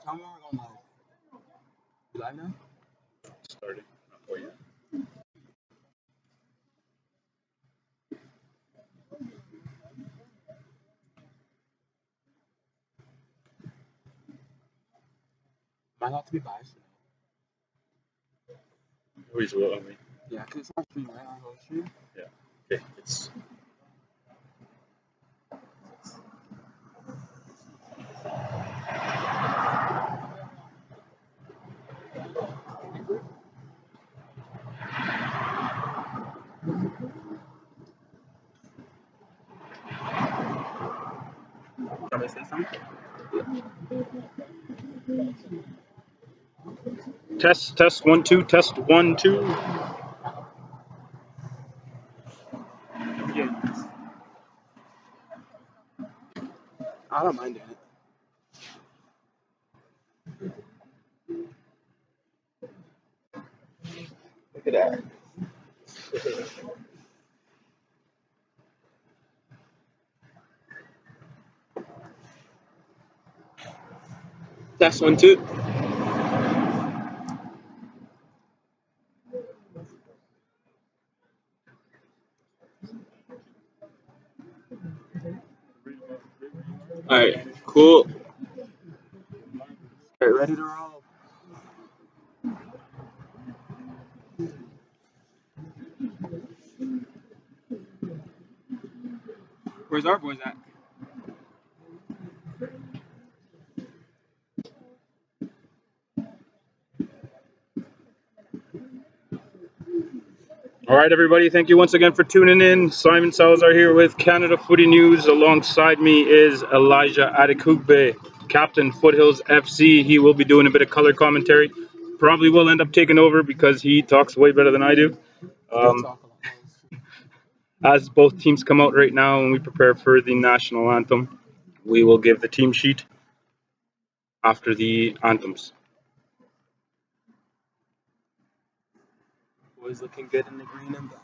Tell me when we're going live. You live now? Starting. Oh yeah. Am I allowed to be biased? Always will on me. Yeah, because it's on stream, right? On the stream? Yeah. Okay. It's. Can I say something? Test 1 2 test 1 2. Yeah. I don't mind doing it. Look at that. Test 1 2. Alright, cool. Alright, ready to roll. Where's our boys at? All right, everybody. Thank you once again for tuning in. Simon Salazar here with Canada Footy News. Alongside me is Elijah Adekugbe, captain Foothills FC. He will be doing a bit of color commentary. Probably will end up taking over because he talks way better than I do. As both teams come out right now and we prepare for the national anthem, we will give the team sheet after the anthems. Boys looking good in the green and black.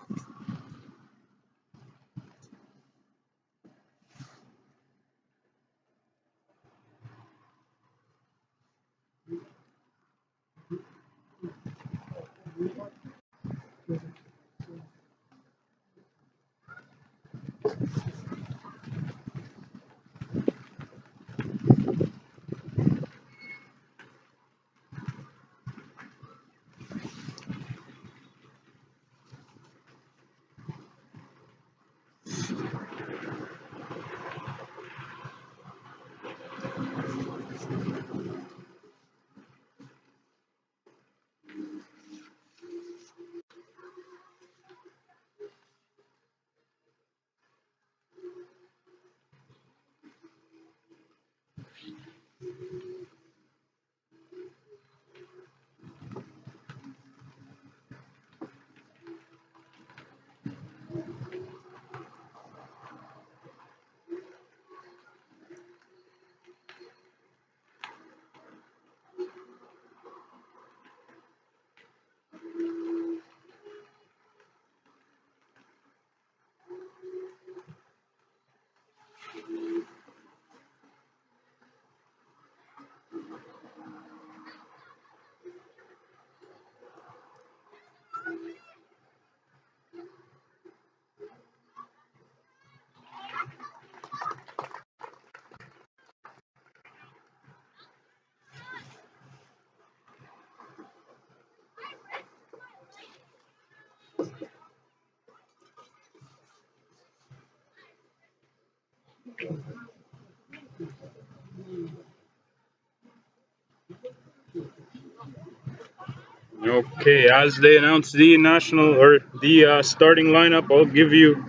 Okay, as they announce the national or the starting lineup, I'll give you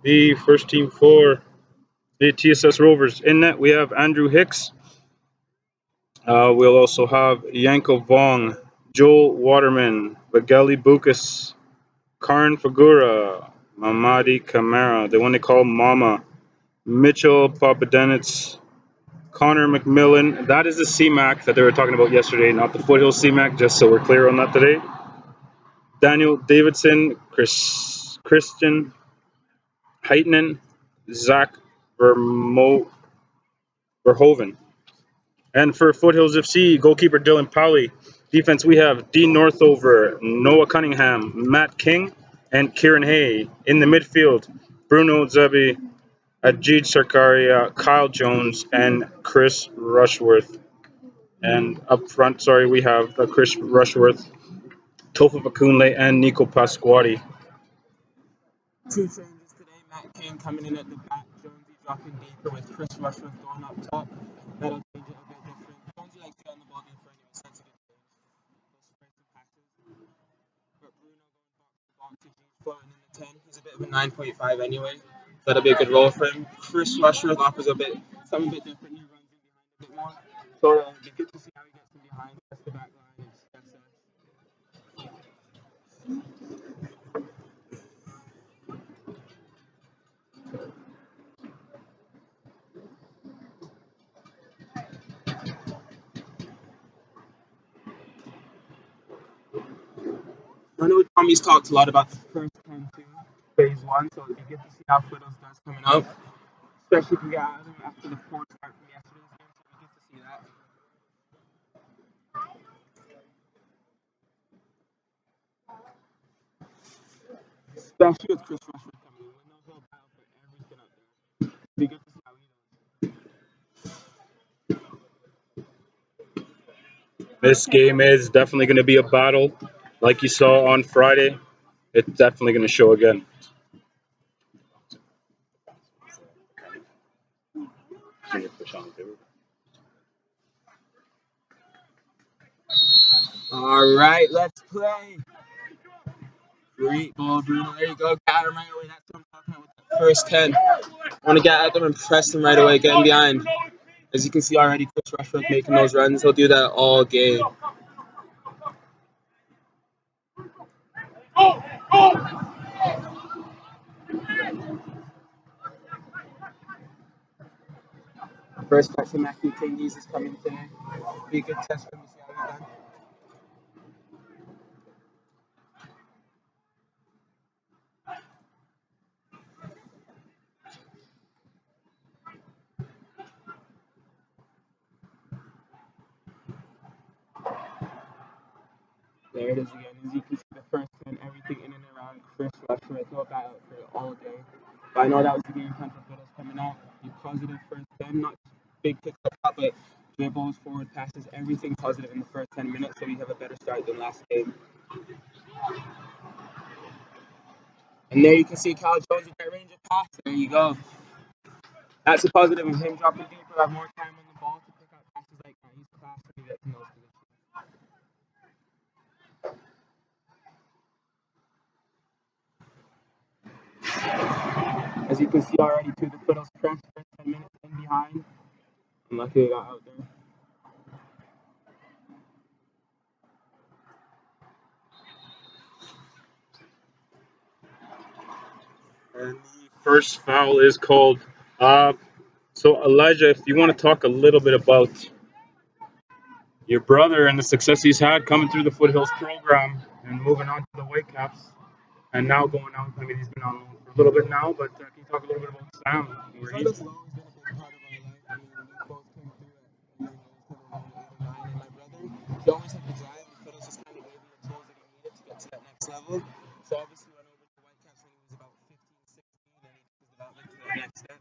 the first team for the TSS Rovers. In net, we have Andrew Hicks. We'll also have Yanko Vong, Joel Waterman, Bageli Bukas, Karn Fagura, Mamadi Kamara, the one they call Mama, Mitchell Papadenitz, Connor McMillan. That is the CMAC that they were talking about yesterday, not the Foothills CMAC, just so we're clear on that today. Daniel Davidson, Christian Heitnen, Zach Verhoeven. And for Foothills FC, goalkeeper Dylan Powley. Defense, we have Dean Northover, Noah Cunningham, Matt King, and Kieran Hay. In the midfield, Bruno Zebi, Ajit Sarkaria, Kyle Jones, and Chris Rushworth. And up front, sorry, we have Chris Rushworth, Tofa Fakunle, and Nico Pasquati. Two changes today. Matt King coming in at the back. Jonesy dropping deeper with Chris Rushworth going up top. That'll change it a bit different. Jonesy likes to get on the ball deeper anyway, so that's a good change. He'll spread some passes. But Bruno going box to box to G's floating in the 10. He's a bit of a 9.5 anyway. That'll be a good role for him. Chris Rushworth offers a bit something a bit different. He runs in behind a bit more. So it'll be good to see how he gets from behind. That's the back line. It's TSS. I know Tommy's talked a lot about the first 10 too, phase one, so it'll be good to see how Foothills does coming up. Especially if we get out of them after the poor start from yesterday's game, so it'll be good to see that. Especially with Chris Rushford coming in. We know he'll battle for everything up there. It'll be good to see how he does. This game is definitely going to be a battle, like you saw on Friday. It's definitely going to show again. All right, let's play. Great ball, Bruno. There you go. Get at him right away. That's what I'm talking about with the first 10. Want to get at them and press them right away, getting behind. As you can see already, Chris Rushford making those runs. He'll do that all game. First catch for Matthew King is coming today. Be a good test for him to see how he's done. There it is again. As you can see, the first 10, everything in and around Chris Rushford. Throw that out for all day. But I know that was the game plan for Foothills coming out. Be positive first 10, not big picks up top, but dribbles, forward passes, everything positive in the first 10 minutes, so we have a better start than last game. And there you can see Kyle Jones with that range of pass. There you go. That's a positive of him dropping deeper, have more time on the ball to pick out passes like that. He's class when he gets in those positions. As you can see already, too, the Foothills press first 10 minutes in behind. I'm lucky they got out there. And the first foul is called. So, Elijah, if you want to talk a little bit about your brother and the success he's had coming through the Foothills program and moving on to the Whitecaps and now going out. I mean, he's been on loan for a little bit now, but can you talk a little bit about Sam? Where he's Foothills has always been a big part of our life. I mean, we both came through at young age, kind of around 8 or 9, and my brother, he always had the drive, and Foothills just kind of gave him the tools that he needed to get to that next level. So obviously went over to the Whitecaps when he was about 15, 16, and he took his development to that next step.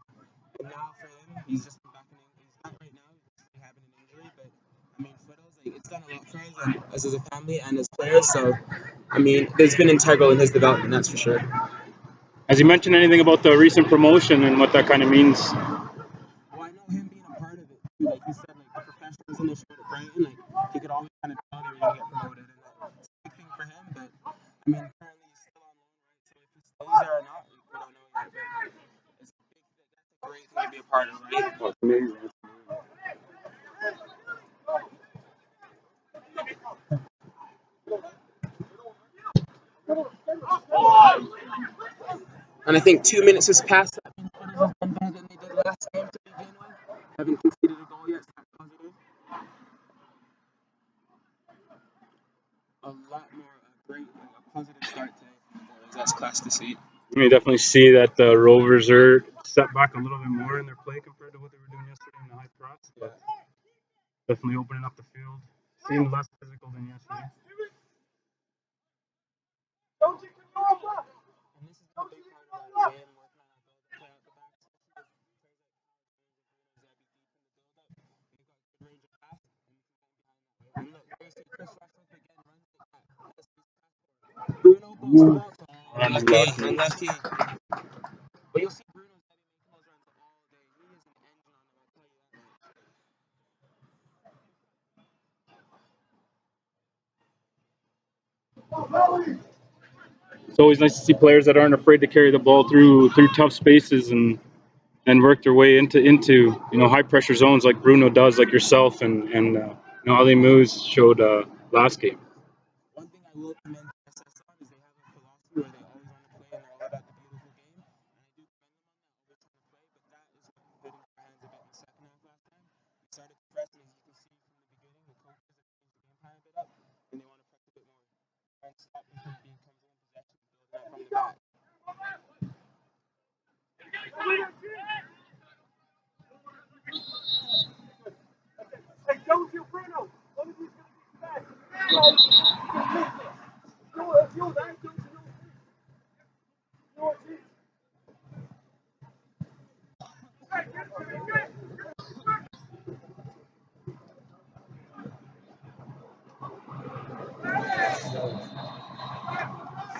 And now for him, he's just been back in England. He's back right now. He's rehabbing an injury, but I mean, Foothills, like, it's done a lot for us, and us as a family and as players. So I mean, it's been integral in his development, that's for sure. Has he mentioned anything about the recent promotion and what that kind of means? Well, I know him being a part of it too. Like he said, like the professionalism they showed at Brighton, like he could always kind of tell they were gonna get promoted, and it's a big thing for him. But I mean, currently he's still on loan, right? So if he stays there or not, we don't know yet. But it's a big, that's a great thing to be a part of, right? Oh, it's amazing. And I think 2 minutes has passed. That means Foothills have done better than they did last game to begin with. Haven't conceded a goal yet, so that's positive. A lot more great, a positive start today. That's class to see. You definitely see that the Rovers are set back a little bit more in their play compared to what they were doing yesterday in the high press. But definitely opening up the field. Seemed less physical than yesterday. And this is the big part of our game, working on our build play out the back, especially with players like Alberta, they've got good range of pass, and we can go behind that way. And look, there's Chris Rushworth again, runs it back. Bruno goes to box. Unlucky. But you'll see Bruno's heavy making those runs all day. He is an engine on them, I'll tell you that much. It's always nice to see players that aren't afraid to carry the ball through tough spaces and work their way into high pressure zones like Bruno does, like yourself and Ali Moose showed last game. One thing I will commend TSS on is they have a philosophy where they always want to play and they're all about the beautiful game. And I do commend them on that, always trying to play, but that is what put into our hands a bit in the second half last time. We started to press, and as you can see from the beginning, the coaches have changed the game plan a bit up, and they want to press a bit more. Try and stop them from being comfortable in possession and building up from the back.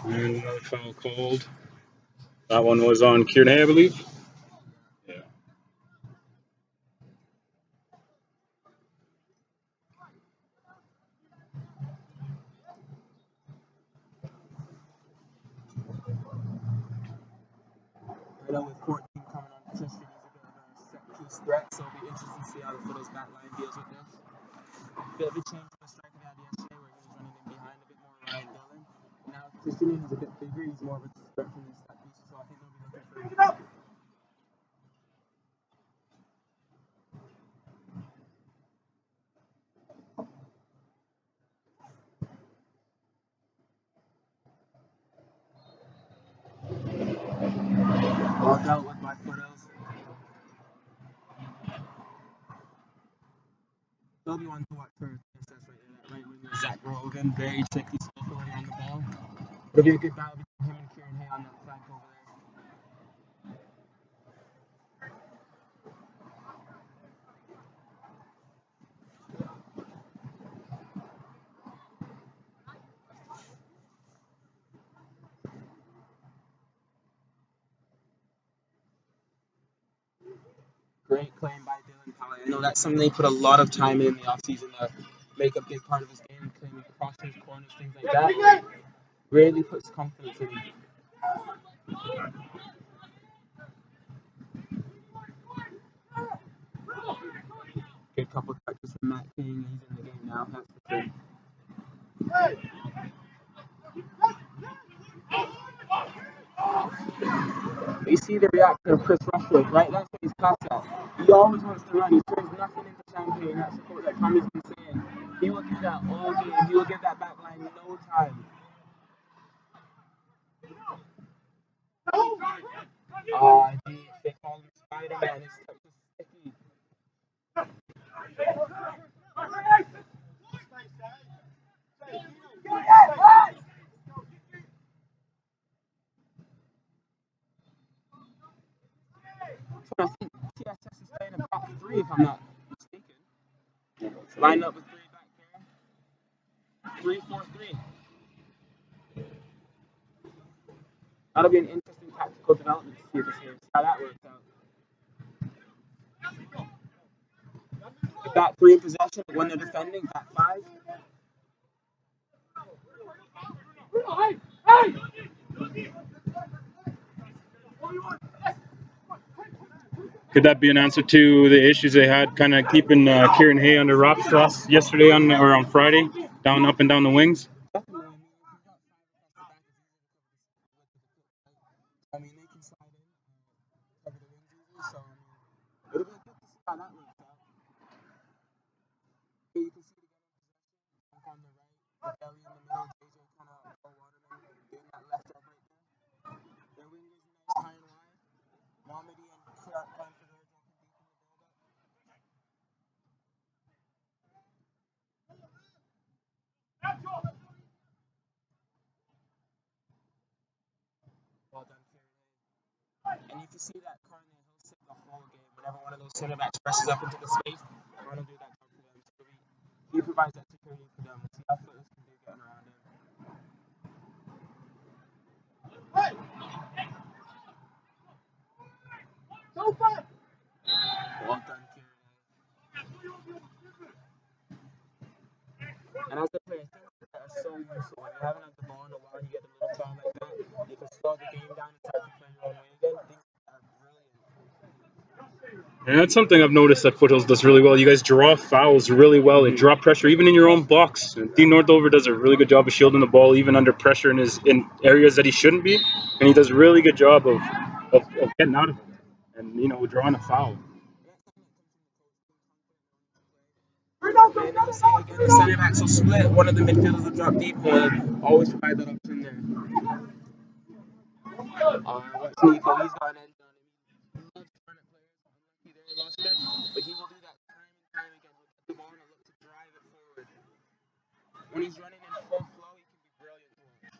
And another foul called. That one was on Kieran Hay, I believe. Yeah. I know with 14 coming on Tristan, he's a bit of a set piece threat, so it'll be interesting to see how the Foothills back line deals with this. Bit of a change from the striker they had yesterday, where he was running in behind a bit more Ryan Dillon. Now Tristan, he's a bit bigger, he's more of a threat from the set piece, so I think they'll be looking for. Well dealt with by Foothills. They'll be one to watch for TSS right there. That right winger, Zach Rogan, very tricky, skillful on the ball. It'll be a good battle between him and Kieran Hay on that flank over there. Great claim by Dylan Powell. I know that's something they put a lot of time in the offseason to make a big part of his game, claiming crosses, corners, things like that. Really puts confidence in him. Good couple touches from Matt King. He's in the game now, that's for sure. You see the reaction of Chris Rushworth, right? That's what he's class at. He always wants to run. He turns nothing into champagne. That's what that Tommy's been saying. He will do that all game. He will give that back line no time. Gee, they call him Spider-Man. His touch is sticky. So I think TSS is playing a back three, if I'm not mistaken. Line up with three back there. 3-4-3. That'll be an interesting tactical development to see this year. See how that works out. Back three in possession when they're defending. Back five. Could that be an answer to the issues they had kind of keeping Kieran Hay under wraps yesterday on Friday, up and down the wings? Definitely. I mean, they can slide in, cover the wings easily, so it'll be good to see how that works out. Here you can see it again in possession. On the right, with Ellie in the middle, JJ kind of Waterman doing that left up right there. Their wingers nice high and wide. Mohamedy and Karen Figueroa dropping deep in the build-up. Well done, Kieran. And you can see that Karen, he'll sit the whole game. Whenever one of those center backs presses up into the space, Karen will do that job for them. So he provides that security for them. We'll see how Foothills can do getting around him. Well done, Kieran. And as a player, things like that are so useful. When you haven't had the ball in a while, you get a little foul like that. You can slow the game down and start to play your own way again. Things like that are brilliant. And that's something I've noticed that Foothills does really well. You guys draw fouls really well and draw pressure even in your own box. And Dean Northover does a really good job of shielding the ball even under pressure in areas that he shouldn't be. And he does a really good job of getting out of it and, drawing a foul. And then you see again the center backs will split. One of the midfielders will drop deep. Always provide that option there. Watch Nico, he's got an edge on him. He loves to run at players. Unlucky there, he lost it. But he will do that time and time again. He'll get the ball and look to drive it forward. When he's running in full flow, he can be brilliant to watch.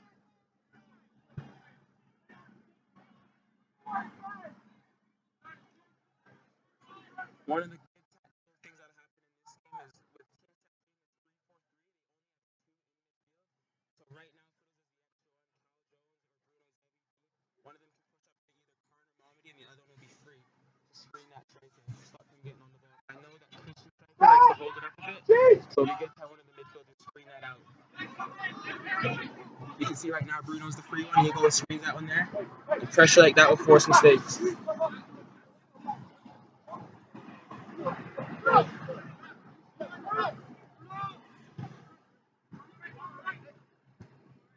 One of the good tactical things that happen in this game is with TSS being 3-4-3, so right now, one of them can push up to either Karn or Mohamedy, and the other one will be free to screen that striker and stop him getting on the ball. I know that Christian striker likes to hold it up a bit, so we get to have one of the midfielders screen that out. You can see right now Bruno's the free one. He goes screens that one there. The pressure like that will force mistakes.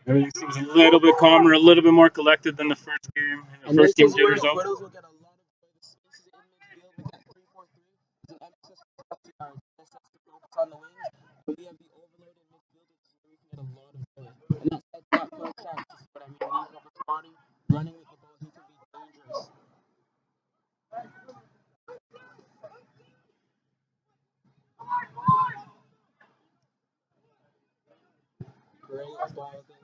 Everything seems a little bit calmer, a little bit more collected than the first game. The first game jitters out. Foothills will get a lot of the spaces in midfield with that 3-4-3. There's an emphasis on TSS to focus on the wings. But we have the overloaded midfield, so we can get a lot of joy. And that sets up for a chance. This is what I mean. Nico with his body, running with the ball, he can be dangerous. Great ball then.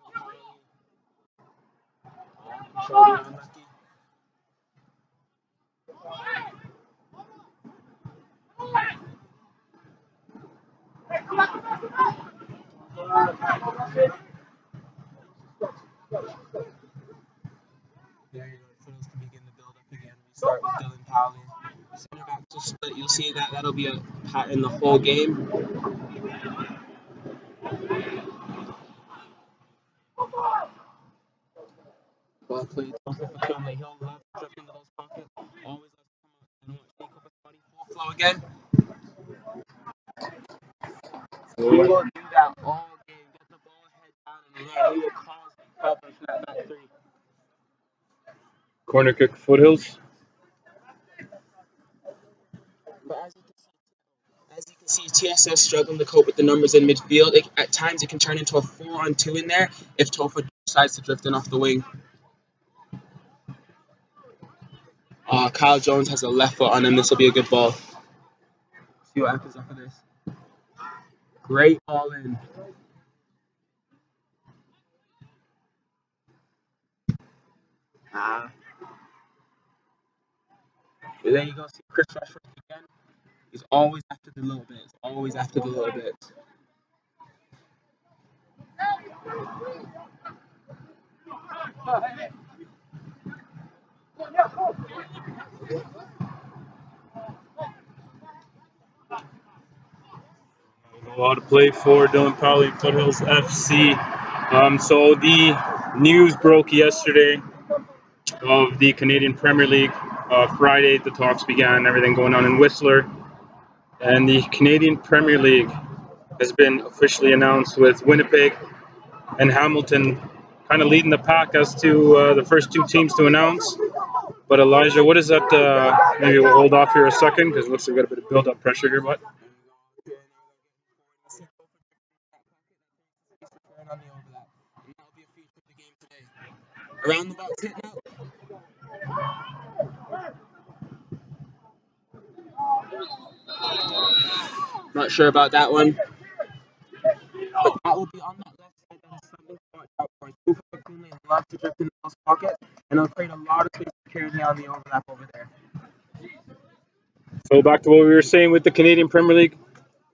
Controlling unlucky. There you go. Foothills can begin the build up again. We start with Dylan Powley. Center backs will split. You'll see that that'll be a pattern the whole game. Well played. Also for Conley. He'll love to jump into those pockets. Always loves to come out and watch Nico with his body full flow again. He will do that all game. Get the ball head down and run. He will cause problems for that back three. Corner kick Foothills. But as you can see, TSS struggling to cope with the numbers in midfield. At times, it can turn into a 4-on-2 in there if Tofa decides to drift in off the wing. Kyle Jones has a left foot on him. This will be a good ball. See what happens after this. Great ball in. There you go. See Chris Rushford again. He's always after the little bits. Always after the little bits. A lot to play for Dylan Powley, Foothills FC. So the news broke yesterday of the Canadian Premier League. Friday, the talks began, everything going on in Whistler. And the Canadian Premier League has been officially announced with Winnipeg and Hamilton kind of leading the pack as to the first two teams to announce. But Elijah, what is that? Maybe we'll hold off here a second because it looks like we've got a bit of build-up pressure here. But Around the box hit now. Not sure about that one. But that will be on that left side. That is something to watch out for. Tufa Kunle loves to drift in those pockets, and he'll create a lot of space for Kieran on the overlap over there. So back to what we were saying with the Canadian Premier League.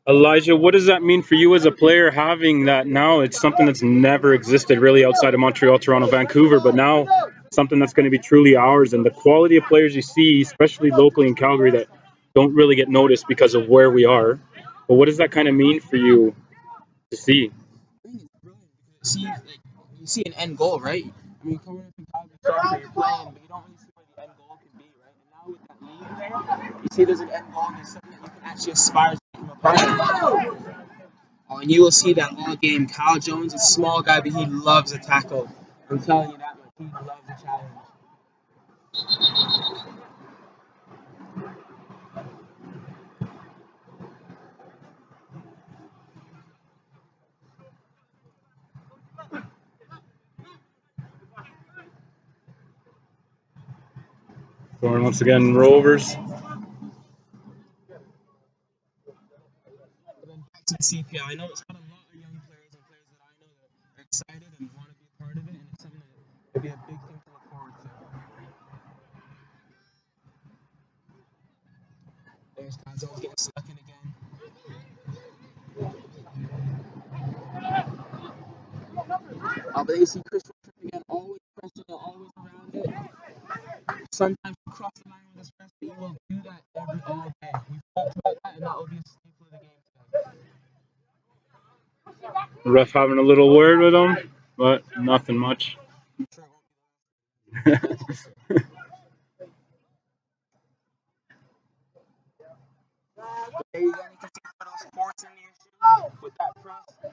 Elijah, what does that mean for you as a player having that now? It's something that's never existed really outside of Montreal, Toronto, Vancouver, but now something that's going to be truly ours. And the quality of players you see, especially locally in Calgary, that don't really get noticed because of where we are. But what does that kind of mean for you to see? I think it's brilliant because you see an end goal, right? I mean, coming up in Calgary soccer, you're playing, but you don't really see where the end goal can be, right? And now with that lead there, you see there's an end goal and there's something that you can actually aspire to from a player. Oh, and you will see that all game. Kyle Jones is a small guy, but he loves a tackle. I'm telling you that much. He loves a challenge. Going once again, Rovers. But then back to the CPL. I know it's got a lot of young players and players that I know that are excited and want to be a part of it, and it's something that would be a big thing to look forward to. There's Kyle Jones getting stuck in again. But then you see Chris Richard again, always pressing it, always around it. Sometimes you cross the line with his press, but he will do that all day. We've talked about that, and that will be a staple of the game today. Ref having a little word with him, but nothing much. I'm sure it won't be that's for sure. But there you go, you can see some of those forts in the issue with that press.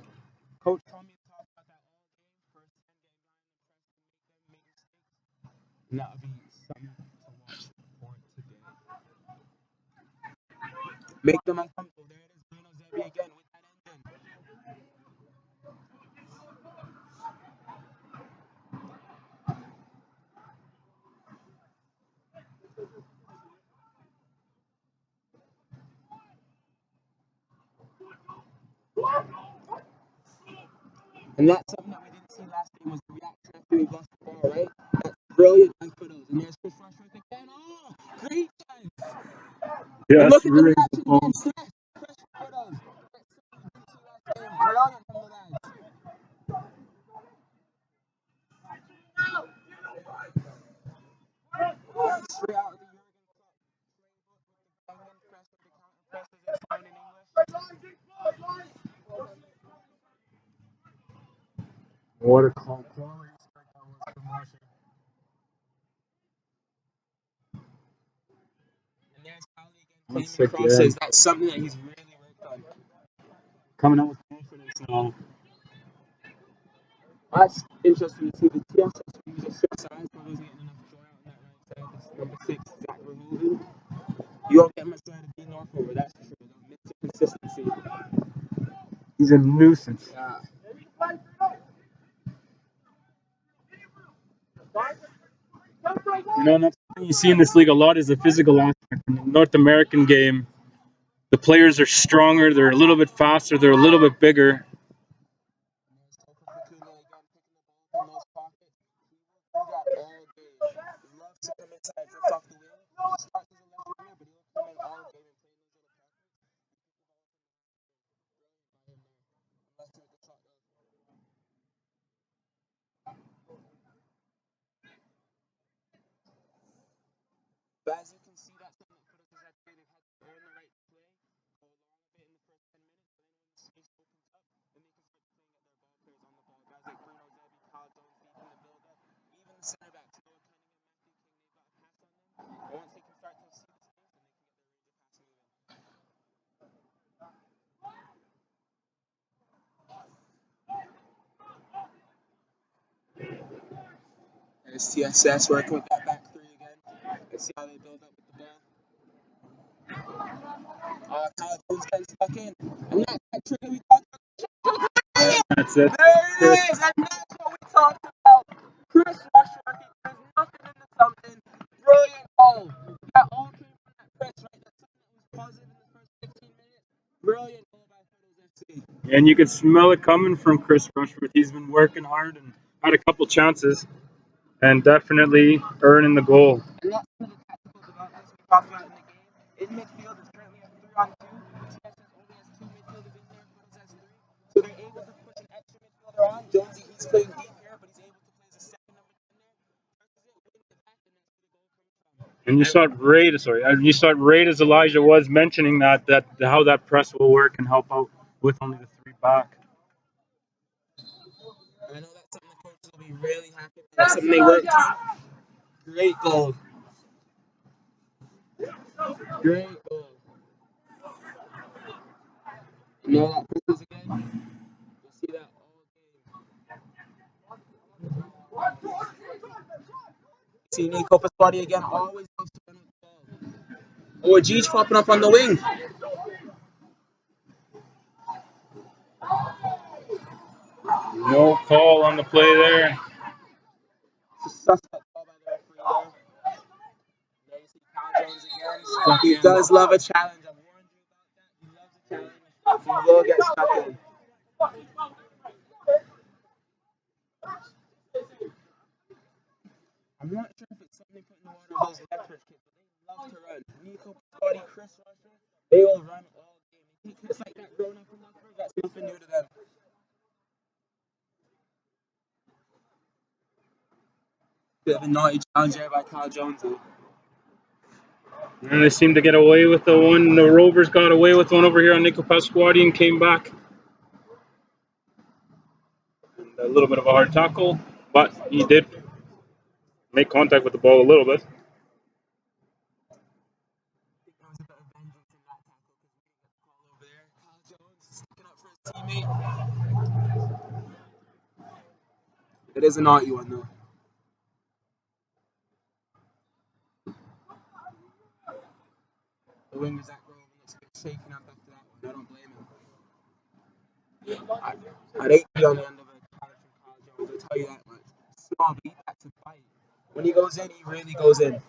Coach told me to talk about that all game. First 10 game line and press to make them make mistakes. And that would be something to watch for today. Make them uncomfortable. There it is, Bruno Zebi again with that engine. And that's something that we didn't see last game was the reaction after we lost the ball, right? That's brilliant by Foothills. And there's Chris Rushworth again. Oh, great chance. And look Yes, at the really. reaction again. Slash, Chris Foothills. That's something we didn't see last game. Brilliant from the lads. Straight out of the Jurgen Klopp playbook with the press of the counter press as it's found in English. What a call. Quality strike that was from Marshall. And there's Cowley again claiming crosses. That's something that he's really worked on. Coming out with confidence now. That's interesting to see the TSS Rovers six sides, but wasn't getting enough joy out on that right side. This number 6, Zach Verhoeven. You won't get much joy to be North over, that's for sure. They'll miss the consistency. He's a nuisance. Yeah. You know, and that's something you see in this league a lot is the physical aspect. In the North American game, the players are stronger, they're a little bit faster, they're a little bit bigger. But as you can see, that's something that Foothills has had today. They've had to earn the right to play, go along a bit in the first 10 minutes, but then when the space opens up, then they can start playing at their ball players on the ball. Guys like Bruno Zebi, Kyle Jones deep in the build up, even the center backs, Noah Cunningham, Matthew King, they've got a pass on them. But once they can start to see the space, then they can get their range of pass moving. There's TSS working with that back three again. Let's see how they build up with the ball. Kyle Jones getting stuck in. And that's that trick that we talked about. That's it. There it is, and that's what we talked about. Chris Rushworth, he turns nothing into something. Brilliant goal. That all came from that press, right? That's something that was positive in the first 15 minutes. Brilliant goal by Foothills FC. And you could smell it coming from Chris Rushworth. He's been working hard and had a couple chances and definitely earning the goal. And that's some of the tactical developments we talked about in the game. In midfield, it's currently a 3-on-2. TSS only has 2 midfielders in there. Foothills has 3. So they're able to push an extra midfielder on. Jonesy, he's playing deep here, but he's able to play as a second number 10 there. Presses it, wins it back, and that's where the goal comes from. And you saw it right as Elijah was mentioning that how that press will work and help out with only the 3 back. I know that's something the coaches will be really happy with. That's something they worked on. Great goal. Great goal. You know that Foothills again? You'll see that all game. See Nico Pasquati again, always goes to run with the ball. Oh, G's popping up on the wing. No call on the play there. It's a suspect call by the referee there. There you see Kyle Jones again. He does love a challenge. I've warned you about that. He loves a challenge. He will get stuck in. I'm not sure if it's something put in the water of those Lethbridge kids, but they love to run. Nico Pasquati, Chris Rusher, they will run all game. They take hits like that growing up in Lethbridge, that's nothing new to them. Bit of a naughty challenge there by Kyle Jones, though. And they seem to get away with the one. The Rovers got away with one over here on Nico Pasquati and came back. And a little bit of a hard tackle, but he did make contact with the ball a little bit. I think there was a bit of vengeance in that tackle because we didn't get the call over there. Kyle Jones sticking up for his teammate. It is a naughty one, though. The wingers at Grove looks a bit shaken up after that one. I don't blame him. I'd hate to be on the end of a challenge from Kyle Jones, I'll tell you that much. Small, but he had to fight. When he goes in, he really goes in.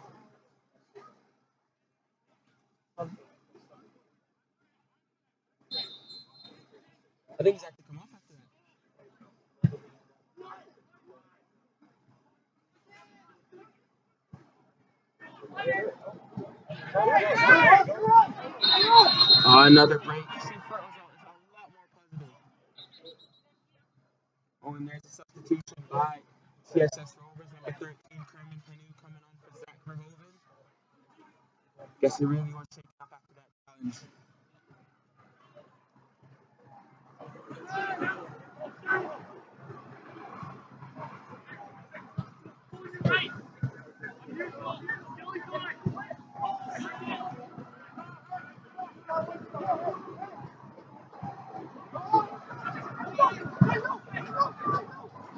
I think he's had to come off after that. Another break. You see, Foothills is a lot more positive. Oh, and there's a substitution by TSS Rovers, number 13, Kerman Penu coming on for Zach Verhoeven. Guess he really was shaken up after that challenge.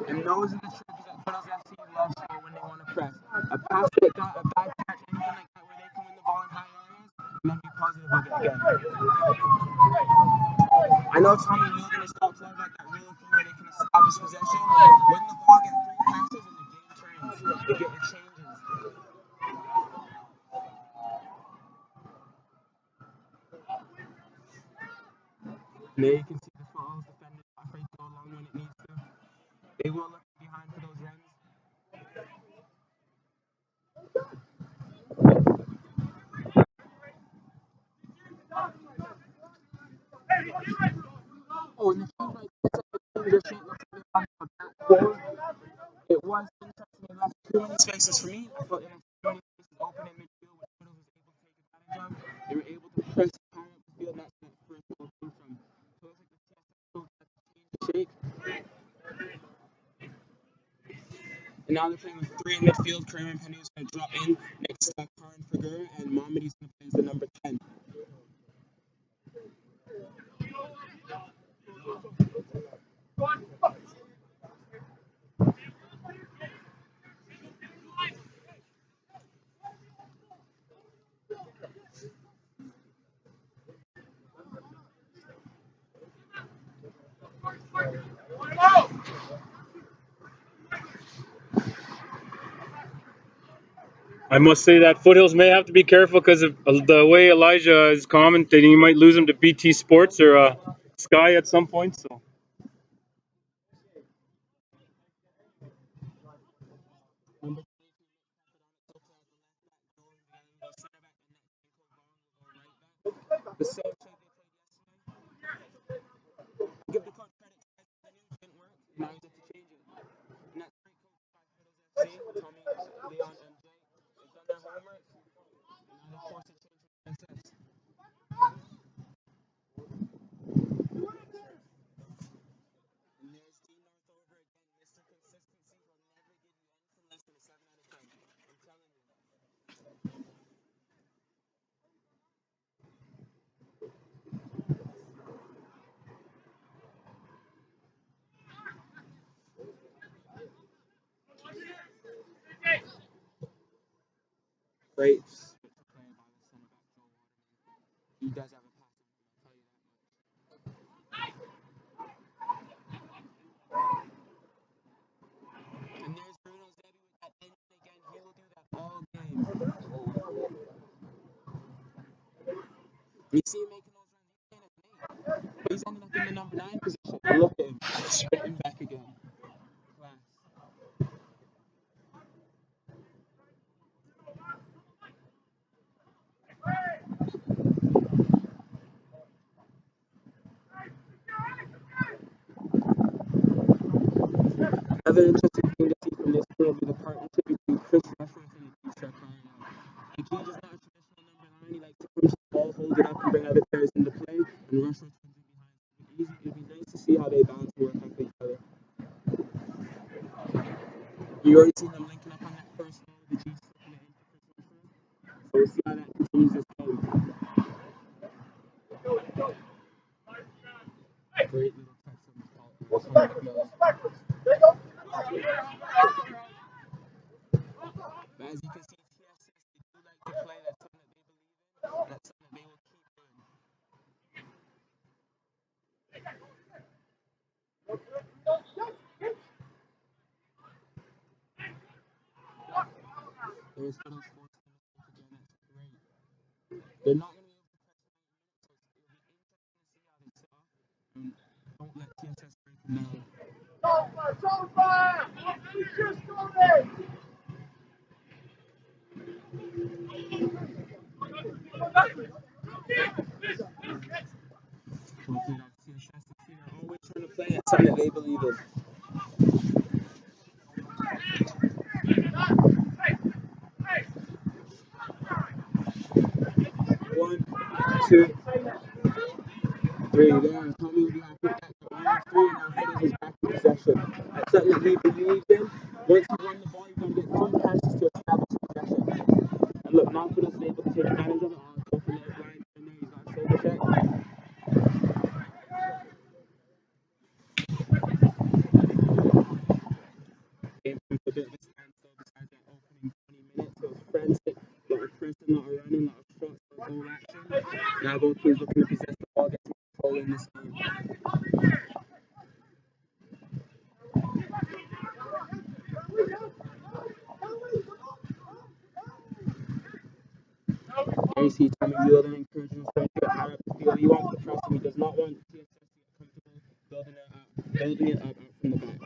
And those are the triggers that Foothills FC loves for when they want to press. A pass that got a bad catch, anything like that where they come in the ball in high areas, and then be positive with it again. I know Tommy Wilderness talks a lot about that real thing where they can establish possession. When the ball gets 3 passes and the game turns, it changes. And there you can see the Foothills defenders not afraid to go long when it needs to. They will look behind for those runs. Oh, and the thing like this, the looks like they have a back four. It was interesting. They left too many spaces for me. I thought they left too many spaces open in midfield, which Foothills was able to take advantage of. They were able to press high up the field, and that's where the first goal came from. So it looks like the TSS still had to change the shape. And now they're playing with 3 in midfield. Kerman Penny is going to drop in next to Karan Fagura, and Mohammedi's going to play as the number 10. I must say that Foothills may have to be careful because of the way Elijah is commentating. You might lose him to BT Sports or Sky at some point. So Number the same play they played yesterday. Give the coach credit. It didn't work. Now he's have to change it. And that's great coach by Foothills FC, Tommy, Leon, MJ. They've done their homework. And now they're forced to change the TSS. And there's Dean North over again. Mr. Consistency. He'll never give you anything less than a 7 out of 10. I'm telling you. Great play by the center back, Joe Waterman. He does have a pass. I'll tell you that much. And there's Bruno's debut with that engine again. He will do that all game. You see him making those runs. He's playing as an 8. But he's ending up in the number 9 position. And look at him. Sprinting back again. Class. Another interesting thing to see from this play will be the partnership between Chris Rushworth and Keisha Carney. Like, he's just not a traditional number 9. He likes to come to the ball, hold it up, and bring other players into play. And Rushworth comes in behind. It'd be nice to see how they balance work off each other. You already seen them linking up on that first ball with the G slipping it into Chris Rushworth. So we'll see how that continues this game. Great little touch from Paul McMillan. But as you can see, TSS, they do like to play. That's something that they believe in. That's something that they will keep doing. There's Foothills forced to mistake again. That's great. They're not going to be able to press the 90 minutes, so it'll be interesting to see how they sit off. And don't let TSS break them down. Hopefully that's TSS. They're always trying to play at something that they believe in. One, two, three. There, Tommy will be happy with that. 1-3, and now Foothills is back in possession. That's something that he believes in. Once you run the ball, you're going to get 3 passes to establish possession. And look, now Foothills is able to take advantage of it. Go for little Brian in there. He's got a shoulder check. Game with a bit of a standstill besides that opening 20 minutes. It was frantic, a lot of pressing, a lot of running, a lot of shots, a lot of goal action. Now both teams looking to possess the ball, get some control in this game. There you see Tommy Wheeler encouraging his players to get higher up the field. He wants to press him. He does not want TSS to get comfortable building it up out from the back.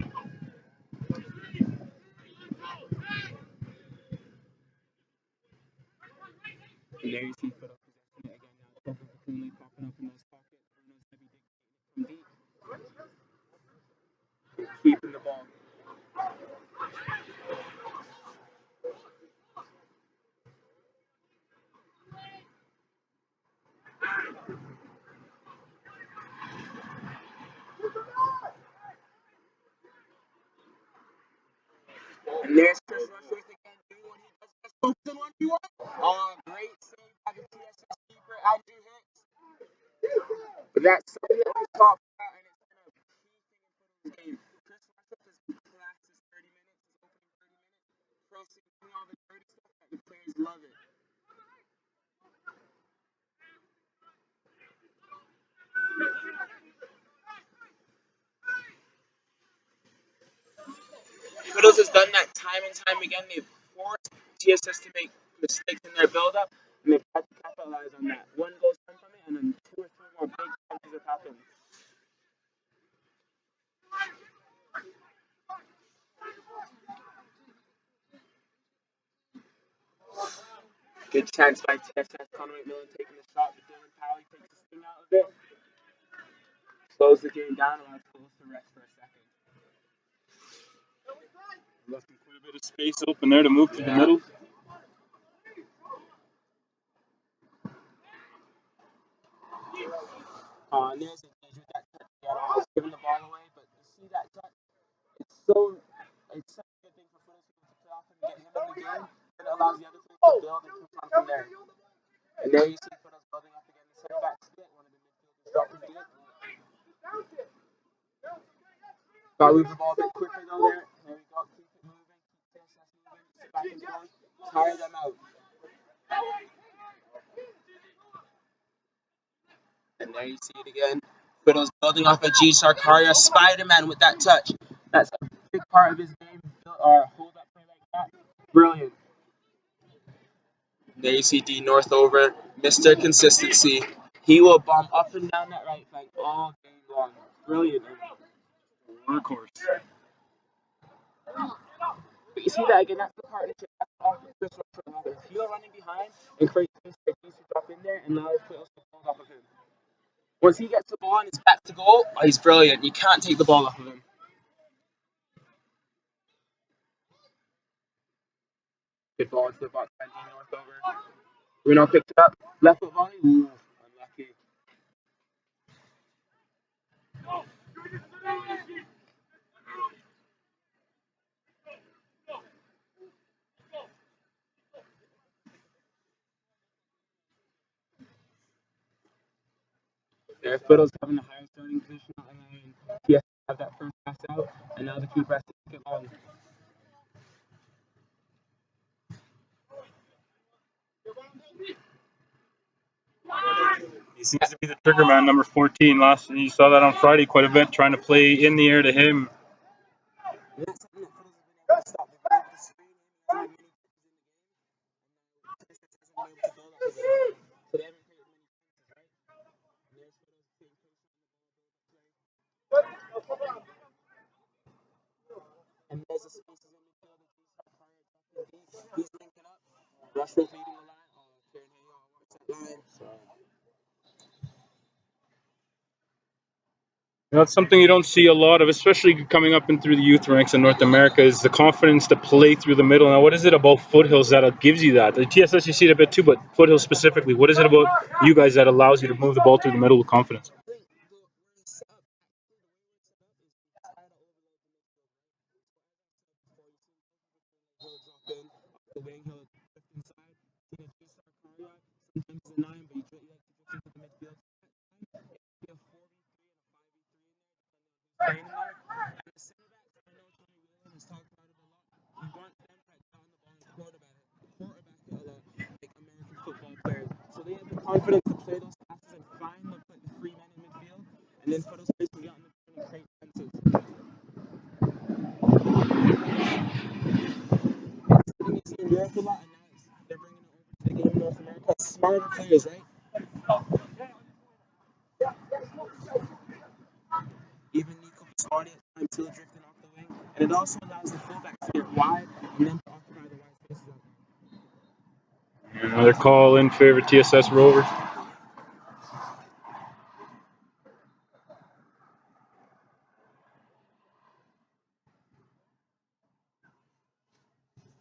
And there you see Foothills possessing it again now. Kevin McCoonley popping up in those pockets. Bruno's heavy dictating it from deep. Keeping the ball. And there's Chris Rushworth again doing what he does best. Focusing 1v1. Oh, great save by the TSS keeper, Andrew Hicks. But that's something that we talked about, and it's been a key thing in Foothills' game. Chris Rushworth has collapsed his 30 minutes, his opening 30 minutes, pressing, doing all the dirty stuff that the players love it. Foothills has done that time and time again. They've forced TSS to make mistakes in their build-up, and they've had to capitalize on that. One goal's come from it, and then two or three more big chances have happened. Good chance by TSS. Connor McMillan taking the shot, but Dylan Powley takes the sting out of it. Slows the game down, allows Foothills to rest for a second. Left him quite a bit of space open there to move to the middle. And there's engagement with that touch. I was giving the ball away, but you see that touch? It's such a good thing for Foothills to play off and get him in the game, and it allows the other team to build and push on from there. And there you see Foothills building up again. The center back split, one of the midfielders dropping deep. Got to move the ball a bit quicker though there. There we go. Keep it moving. Keep TSS moving. Sit back and forth. Tire them out. And there you see it again. Foothills building off a G Sarkaria Spider-Man with that touch. That's a big part of his game. Hold up play like that. Brilliant. And there you see D Northover, Mr. Consistency. He will bomb up and down that right flank all game long. Brilliant. Workhorse. But you see that again, that's the partnership. That's the offensive switch for another. If you're running behind and create space for G to drop in there and allow Foothills to build off of him. Once he gets the ball and it's back to goal, he's brilliant. You can't take the ball off of him. Good ball into the box by D Northover. Bruno picked it up. Left foot volley. Ooh, unlucky. There, Foothills having a higher starting position, allowing TS to have that first pass out, and now the keeper has to kick it long. He seems to be the trigger man, number 14. You saw that on Friday quite a bit, trying to play in the air to him. And that's something that Foothills have been able to stop. They've been able to screen him. He's had many touches in the game, and now TSS hasn't been able to build off of him. So they haven't created many chances, right? And there's Foothills being patient on the ball, play. And there's a spaces in midfield that he's got fire dropping deep. He's linking up. Rushford leading the line. Oh, Kieran Hayall, watch that line. That's something you don't see a lot of, especially coming up and through the youth ranks in North America, is the confidence to play through the middle. Now, what is it about Foothills that gives you that? The TSS, you see it a bit too, but Foothills specifically, what is it about you guys that allows you to move the ball through the middle with confidence? The wing, he'll drift inside. Tina G Sarkaria. Sometimes he's a 9, but he likes to drift into the midfield. It could be a 4v3 and a 5v3 in there, depending on who's playing in there. And the center backs, I know Tony Whelan has talked about it a lot. You want them to get on the ball and quarterback it a lot, like American football players. So they have the confidence to play those passes and find the free men in midfield, and then for those players to get on the field and create chances. Something you see in Europe a lot, and now they're bringing it over to the game in North America. Smarter players, right? Even Nico Pisardi at times still drifting off the wing, and it also allows the fullbacks to get wide and then to occupy the wide spaces out there. Another call in favor of TSS Rovers.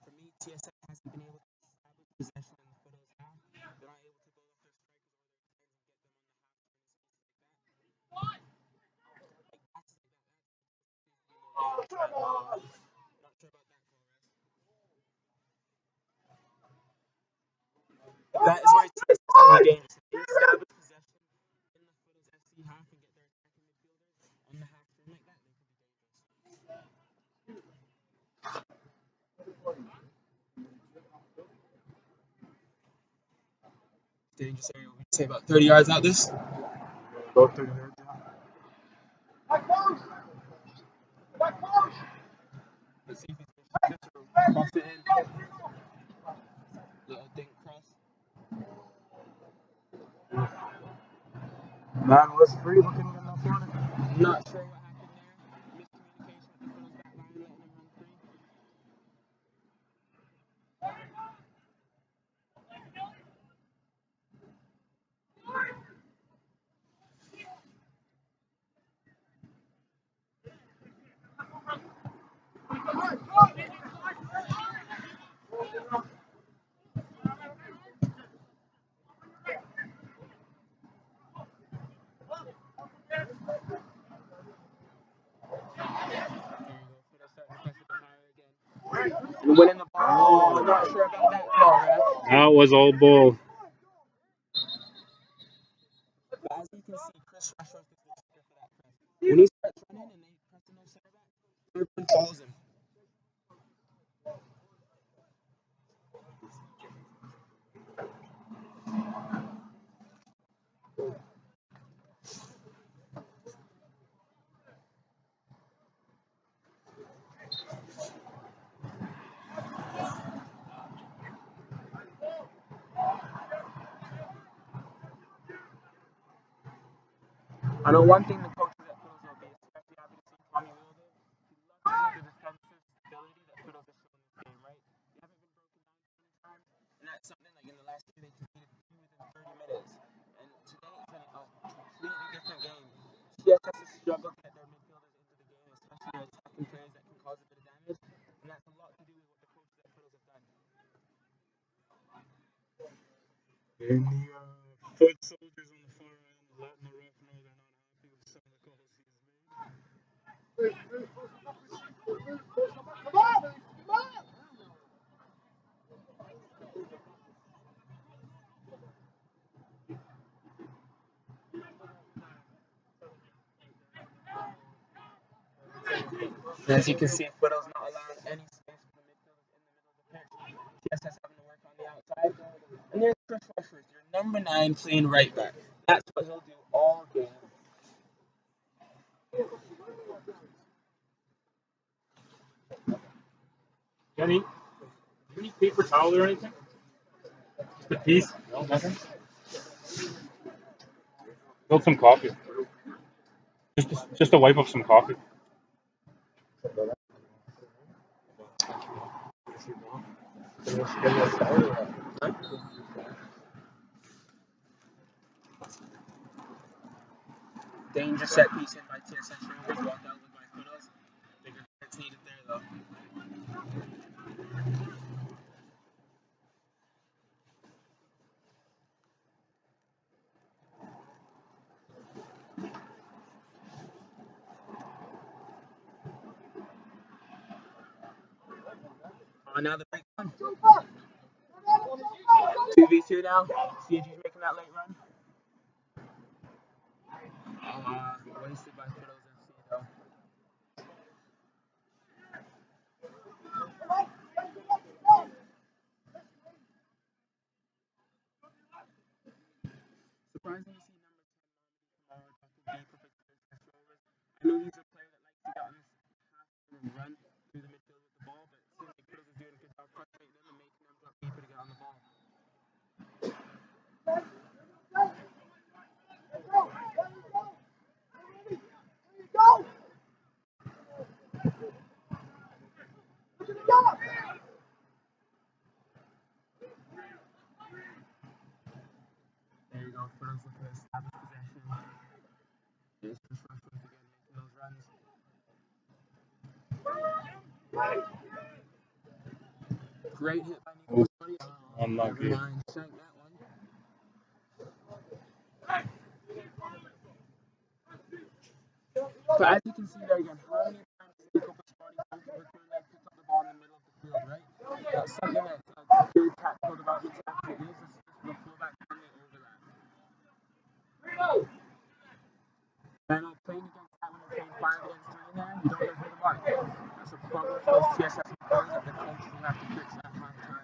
For me, TSS hasn't been able to establish possession in the Foothills half. They're not able to build up their strikers or their defenders and get them on the half turn and spaces like that. Like passes like that. Not sure about that, Flores. That is where TSS can be dangerous. If they establish possession in the Foothills FC half and get their attacking midfielders on the half turn like that, they could be dangerous. Dangerous area. We'd say about 30 yards out this. About 30 yards. Let's see if he's going to cross it in. Little dink cross. Man was free looking in the corner. Not sure what happened there. Miscommunication with the Foothills back line, letting him run free. Winning the ball. Oh, not sure about that call, ref. That was all ball. But as you can see, Chris Rushworth is the kicker for that press. When he starts running and they press the no center back, everyone follows him. I know one thing the coaches at Foothills will be especially happy to see Tommy Wheeler. He loves to see the defensive stability that Foothills has shown in this game, right? They haven't been broken down too many times, and that's something like in the last year they conceded 2 within 30 minutes. And today it's been a completely different game. TSS has struggled to get their midfielders into the game, especially their attacking players that can cause a bit of damage, and that's a lot to do with what the coaches at Foothills have done. And the foot soldiers on the far end letting the ref know they're not happy with some of the calls he's made. And as you can see, Foothills not allowing any space for the midfielders in the middle of the pitch. TSS having to work on the outside. And there's Chris Rushworth, your number 9 playing right back. That's what he'll do all game. Kenny, do you need paper towel or anything? Just a piece? No, nothing? Build some coffee. Just a wipe of some coffee. Dangerous set piece in by TSS Rovers, well dealt with by Foothills. Bigger it's needed there though. Now the break on. 2v2 now. CG's making that late run. Wasted by Foothills FC though. Surprising to see number 10 Kamara tackle deep for TSS Rovers. I know he's a player that likes to get on this half and run through the midfield with the ball, but it seems like Foothills is doing a good job frustrating them and making them drop deeper to get on the ball. There you go, Foothills looking to establish possession. Here's Chris Rushworth again making those runs. Great hit by Nico Cody. Unlucky. Never mind, sank that one. But as you can see there again, how many times does Nico Pasquardi goalkeeper clearly picks up the ball in the middle of the field, right? That's something that good tactical development actually leaves the space for the fullback and the overlap. And playing against that when you're playing 5 against 3 in there, you don't know who to mark. That's a problem for those TSS players that the coaches will have to fix that half time.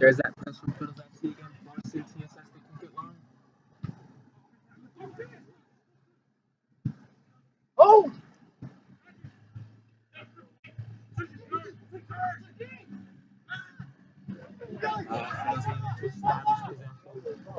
There's that press from Foothills FC again, forcing TSS to kick it long. Oh! Foothills needing to establish possession.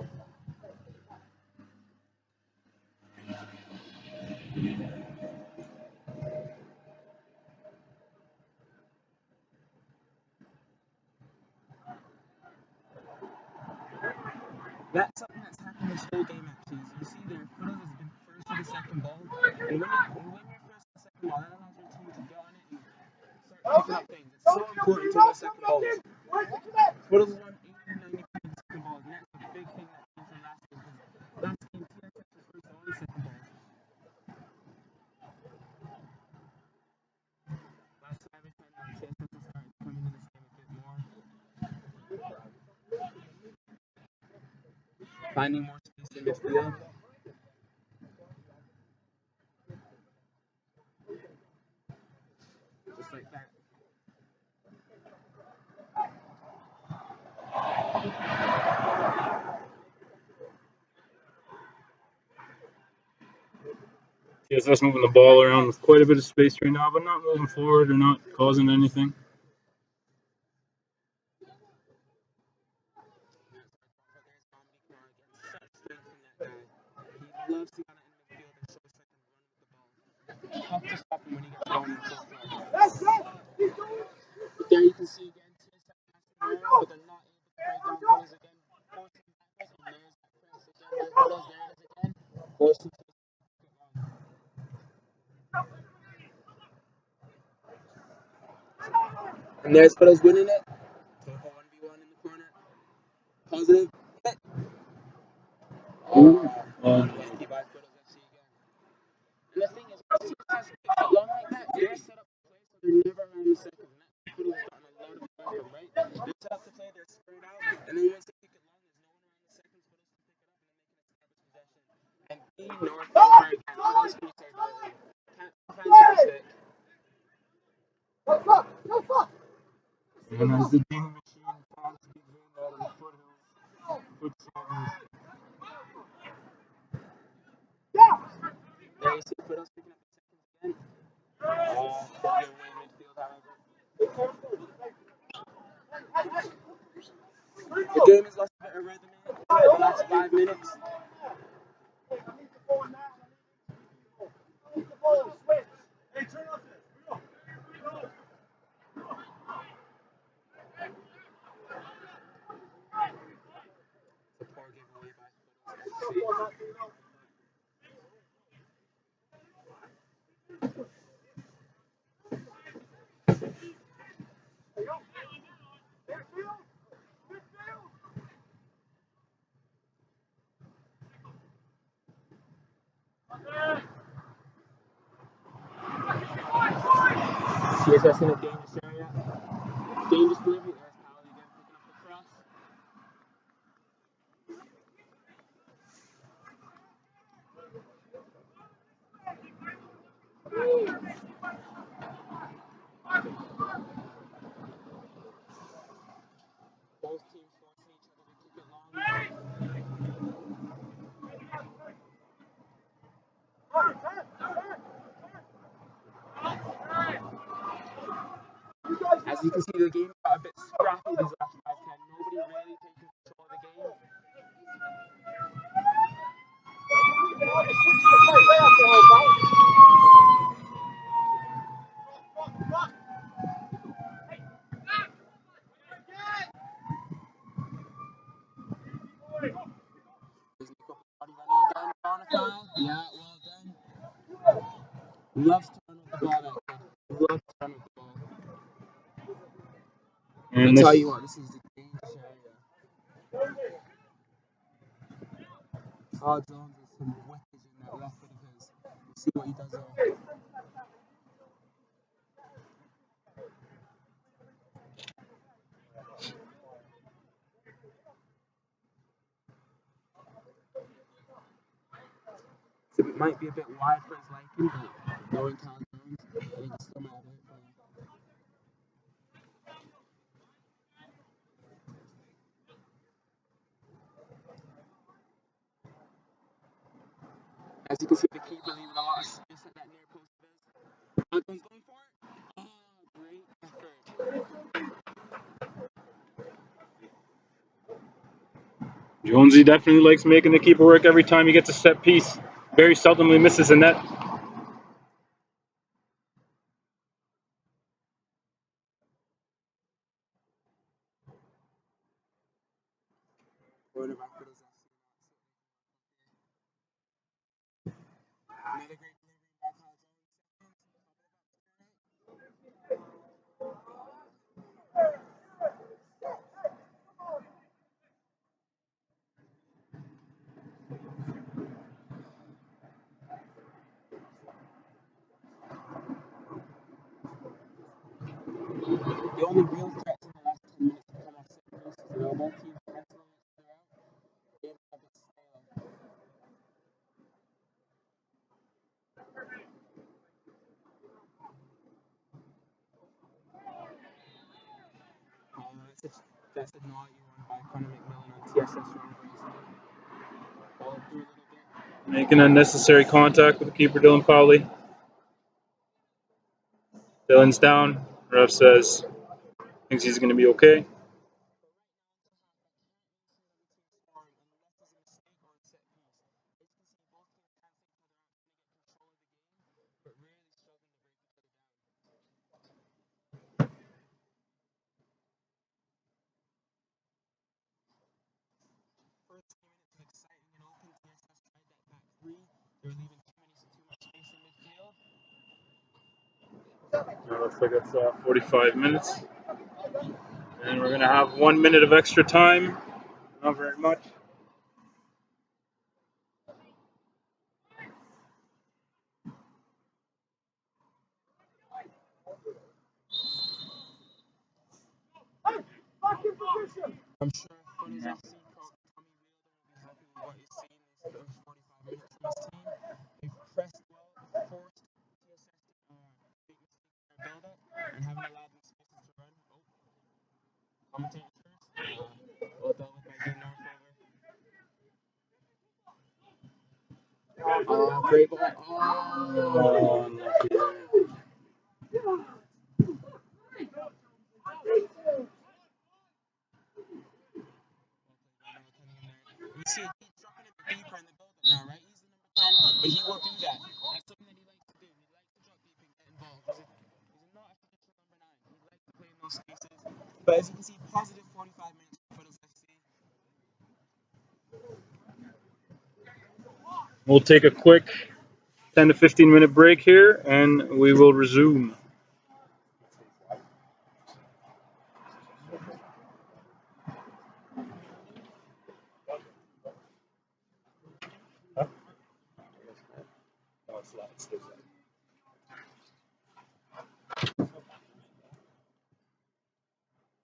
That's something that's happened this whole game actually. As you see there, Foothills has been first to the second ball. And when you're first to the second ball, that allows your team to get on it and start picking up things. It's so important to win the second balls. Foothills has won 80 to 90% of the second balls, and that's a big thing that came from last game. Because last game, TSS was first to all the second balls. Last 5 or 10 now, TSS is starting to come into this game a bit more. Finding more space in midfield. Just like that. TSS moving the ball around with quite a bit of space right now, but not moving forward or not causing anything. He loves to get in midfield and show strength and run with the ball. Tough to stop him when he gets going in full forward. But there you can see again, TSS has to go, but they're not able to break down Foothills again. Forcing backwards, and there's that press again by Foothills. There it is again. Forcing TSS to kick it long. And there's Foothills winning it. Toho 1v1 in the corner. Positive hit. Lucky by Foothills FC again. And the thing is, when TSS kicks it long like that, they're set up to play, so they're never around the seconds. And that's what Foothills has gotten a lot of points from, right? They're set up to play, they're spread out, and then once they kick it long, there's no one around the seconds. Foothills can pick it up, and then they can establish possession. And North over again. What else can you say about it? Fantastic. And as the Ding machine fans begin out of the Foothills Rovers. There you see Foothills picking up the seconds again. Oh, don't give away midfield, however. The game has lost a bit of rhythm in the last 5 minutes. It's a poor giveaway by Foothills FC. TSS in a dangerous area. Dangerous delivery. There's Powell again picking up the cross. Both teams forcing each other to kick it long. As you can see, the game got a bit scrappy these last 5-10. Nobody really taking control of the game. Yeah, well done. Loves to run with the ball, that kid. Loves to run with the ball. And I'll tell you what, this is the dangerous area. Todd Jones has some whippage in that left foot of his. We'll see what he does there. So it might be a bit wide for his liking, but knowing Todd Jones, I think it's still might have it for him. As you can see, the keeper leaving a lot of space at that near post of his. Malcolm's going for it. Oh, great effort. Jonesy definitely likes making the keeper work every time he gets a set piece. Very seldomly misses the net. Quarterback for those FC. Another great delivery back out. The only real threats in the last 10 minutes to come off set pieces. Both teams cancelling each other out. Game a bit stale. That's a naughty one by Conor McMillan on TSS Rovers. Ball through a little bit. Making unnecessary contact with the keeper, Dylan Powley. Dylan's down. Ref says thinks he's going to be okay. First 2 minutes is exciting and open. TSS tried that back three. They were leaving too much space in midfield. Now looks like it's 45 minutes. And we're going to have 1 minute of extra time. Not very much. I'm sure Foothills FC coach Tommy Wheeler will be happy with what he's seen these first 45 minutes from his team. They've pressed well, forced TSS to big mistakes in their build-up, and haven't allowed them spaces to run. Commentators first. Well done with my Dean Northover. Great ball. Oh, unlucky. You see, he's dropping it deeper in the build-up now, right? He's the number 10, but he will do that. That's something that he likes to do. He likes to drop deep and get involved. He's not a traditional number 9. He likes to play in those spaces. But as you can see, positive 45 minutes for Foothills FC. We'll take a quick 10 to 15 minute break here and we will resume.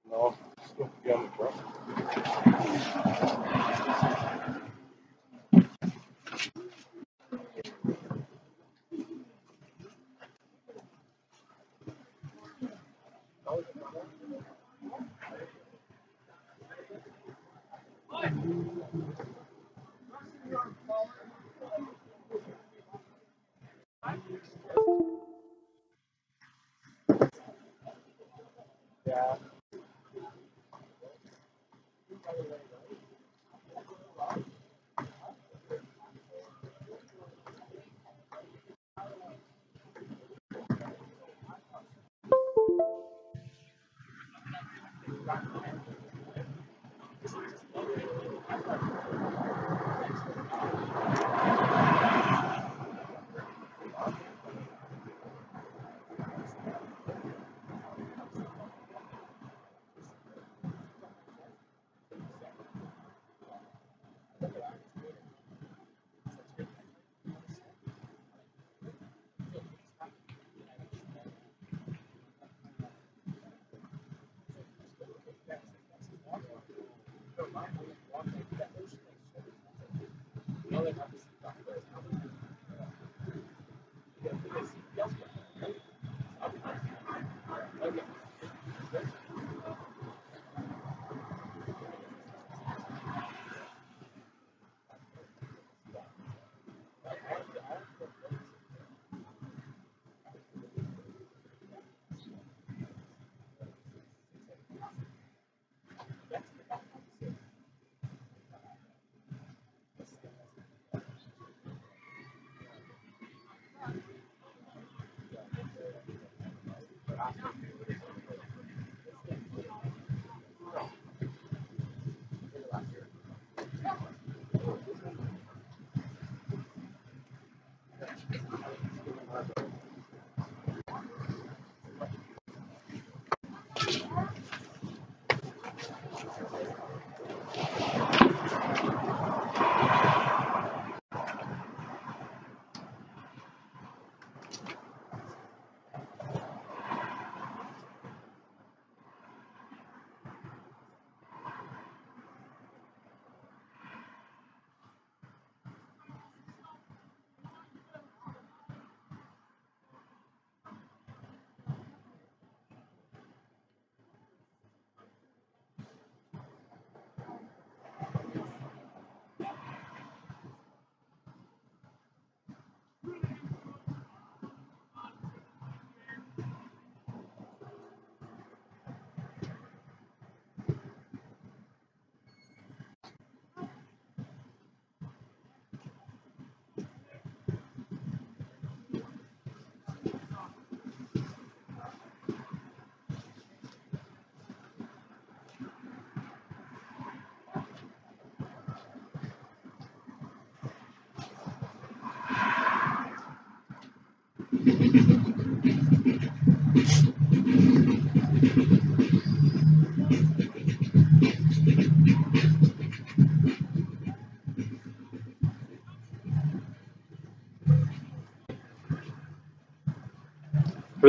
No,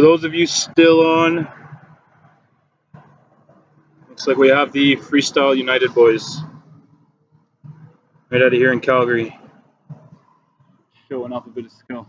those of you still on, looks like we have the Freestyle United boys right out of here in Calgary. Showing off a bit of skill.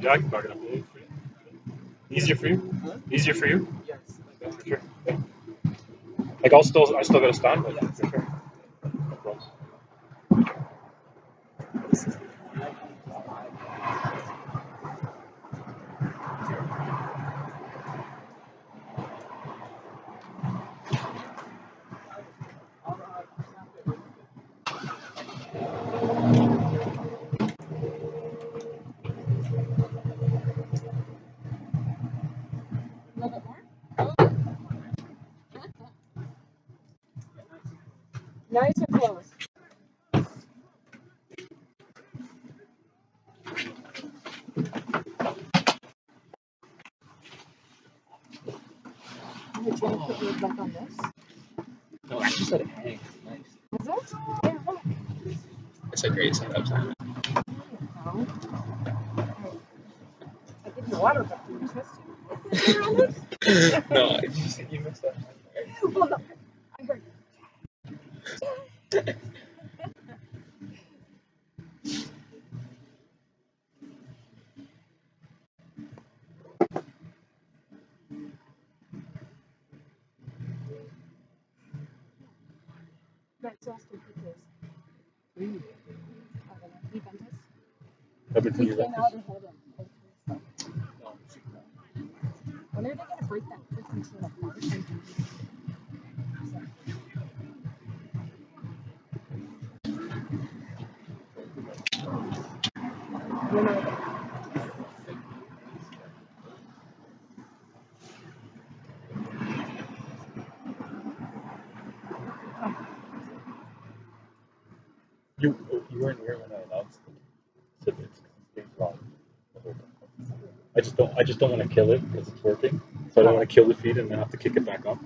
Yeah, I can back it up a little for you. Easier for you? Huh? Easier for you? Yes. Yeah, for sure. Yeah. Like I still got to stand, but yeah, for sure. No problems. Nice or close? I'm trying to put yours back on this. No, I just let it hang. It's nice. Is it? Yeah. It's a great setup, Simon. No. I give you water, but you trust you. No, you missed that. Well, no, I heard. That's Austin Peters. I don't know. He bent us. Everything We you came left out us. ahead of stuff. When are they going to break that freaking team apart? And do when are they? You weren't here when I announced it. Said it's wrong. I just don't want to kill it because it's working. So I don't want to kill the feed and then have to kick it back up.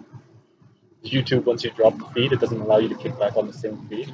YouTube, once you drop the feed, it doesn't allow you to kick back on the same feed.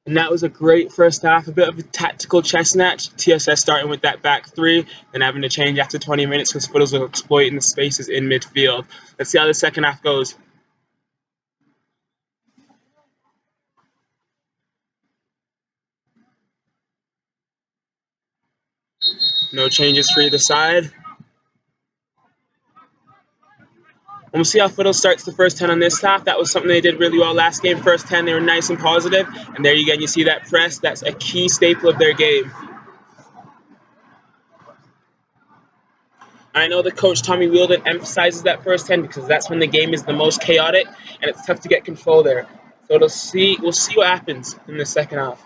And that was a great first half, a bit of a tactical chess match. TSS starting with that back three, then having to change after 20 minutes because Foothills were exploiting the spaces in midfield. Let's see how the second half goes. No changes for either side. And we'll see how Foothills starts the first 10 on this half. That was something they did really well last game. First 10, they were nice and positive. And there you go, you see that press. That's a key staple of their game. I know the coach, Tommy Wielden, emphasizes that first 10 because that's when the game is the most chaotic and it's tough to get control there. So we'll see what happens in the second half.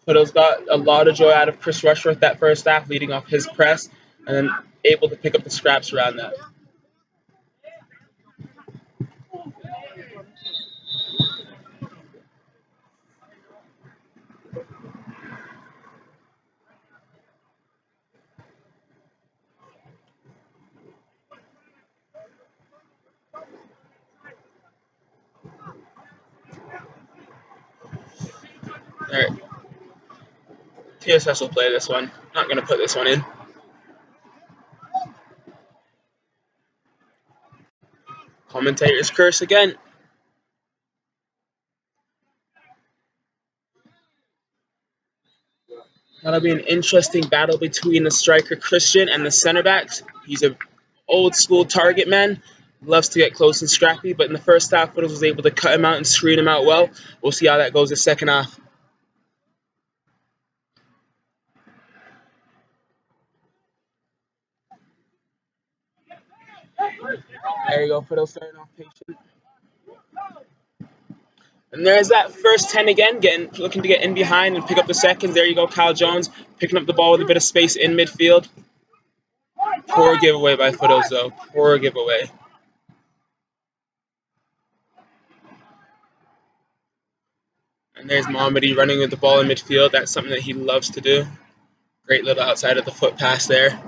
Foothills got a lot of joy out of Chris Rushworth that first half, leading off his press and then able to pick up the scraps around that. All right. TSS will play this one. Not going to put this one in. Commentator's curse again. That'll be an interesting battle between the striker Christian and the center backs. He's an old school target man. Loves to get close and scrappy, but in the first half, Foothills was able to cut him out and screen him out well. We'll see how that goes the second half. There you go, Foothills starting off patient. And there's that first 10 again, looking to get in behind and pick up the seconds. There you go, Kyle Jones picking up the ball with a bit of space in midfield. Poor giveaway by Foothills, though. Poor giveaway. And there's Mohammadi running with the ball in midfield. That's something that he loves to do. Great little outside of the foot pass there.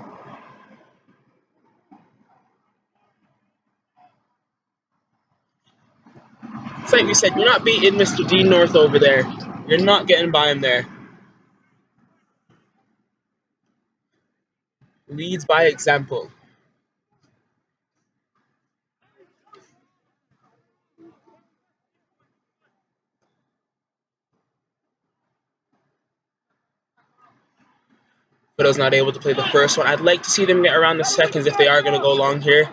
It's like we said, you're not beating Mr. Dean North over there. You're not getting by him there. Leads by example. But I was not able to play the first one. I'd like to see them get around the seconds if they are going to go long here.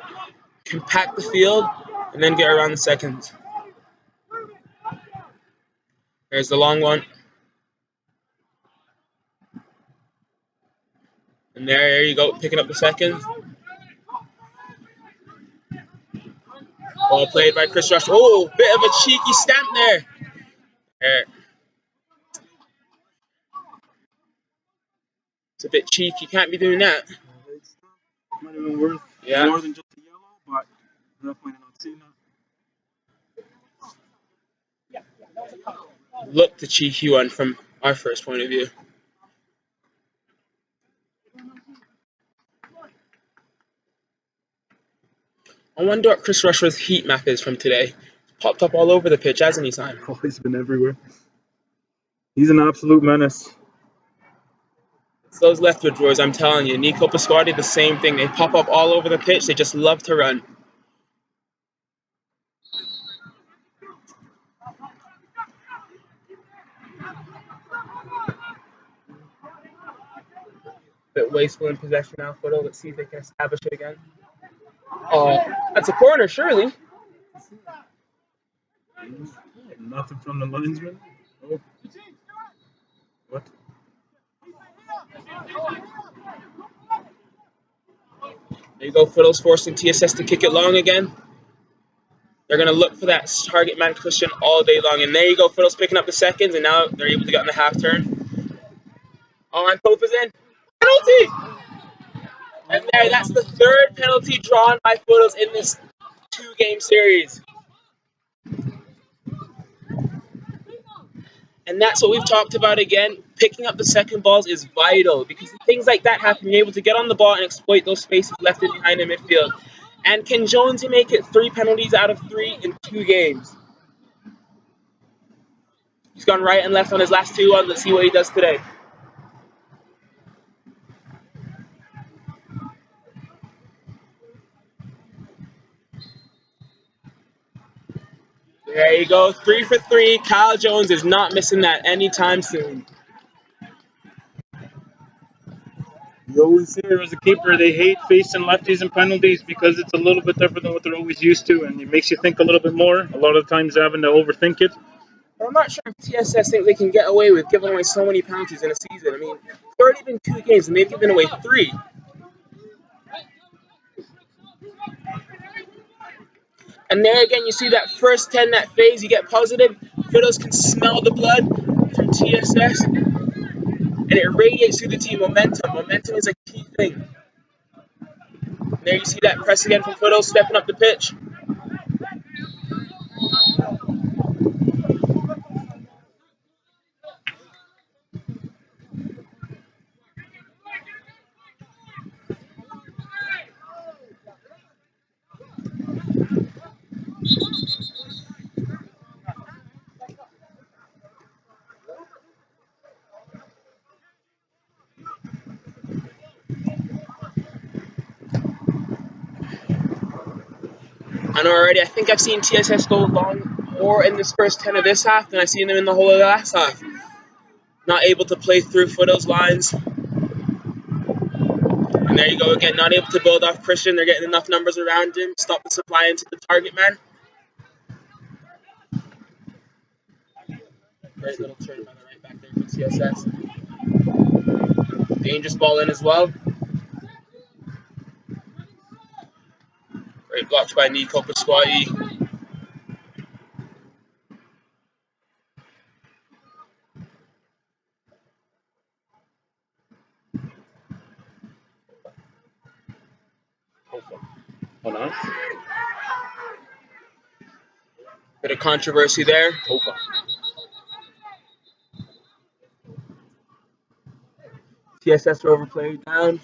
Compact the field and then get around the seconds. There's the long one. And there you go, picking up the seconds. Ball played by Chris Rush. Oh, bit of a cheeky stamp there. It's a bit cheeky. Can't be doing that. Might have been worth Yeah. more than just a yellow, but definitely not seeing that. Looked the cheeky one from our first point of view. I wonder what Chris Rushworth's heat map is from today. Popped up all over the pitch, hasn't he, Simon? Oh, he's been everywhere. He's an absolute menace. It's those leftward drawers, I'm telling you. Nico Pasquardi, the same thing. They pop up all over the pitch. They just love to run. Bit wasteful in possession now, Foothills. Let's see if they can establish it again. Oh, that's a corner, surely. Nothing from the linesman. Oh. What? There you go, Foothills forcing TSS to kick it long again. They're going to look for that target man Christian all day long. And there you go, Foothills picking up the seconds, and now they're able to get on the half turn. Oh, and Pope is in. Penalty! And there, that's the third penalty drawn by Foothills in this two-game series. And that's what we've talked about again. picking up the second balls is vital because things like that happen. You're able to get on the ball and exploit those spaces left in behind in midfield. And can Jonesy make it 3 penalties out of 3 in 2 games? He's gone right and left on his last 2 ones. Let's see what he does today. There you go, 3 for 3. Kyle Jones is not missing that anytime soon. You always hear as a keeper, they hate facing lefties and penalties because it's a little bit different than what they're always used to, and it makes you think a little bit more. A lot of times having to overthink it. I'm not sure if TSS think they can get away with giving away so many penalties in a season. I mean, it's already been 2 games and they've given away 3. And there again, you see that first 10, that phase, you get positive. Foothills can smell the blood from TSS, and it radiates through the team. Momentum is a key thing. And there you see that press again from Foothills, stepping up the pitch. And already, I think I've seen TSS go long more in this first 10 of this half than I've seen them in the whole of the last half. Not able to play through Foothills lines. And there you go again, not able to build off Christian. They're getting enough numbers around him. Stop the supply into the target man. Great little turn by the right back there for TSS. Dangerous ball in as well. Great blocked by Nico Pasquale. Hold on. Bit of controversy there. TSS Rover player down.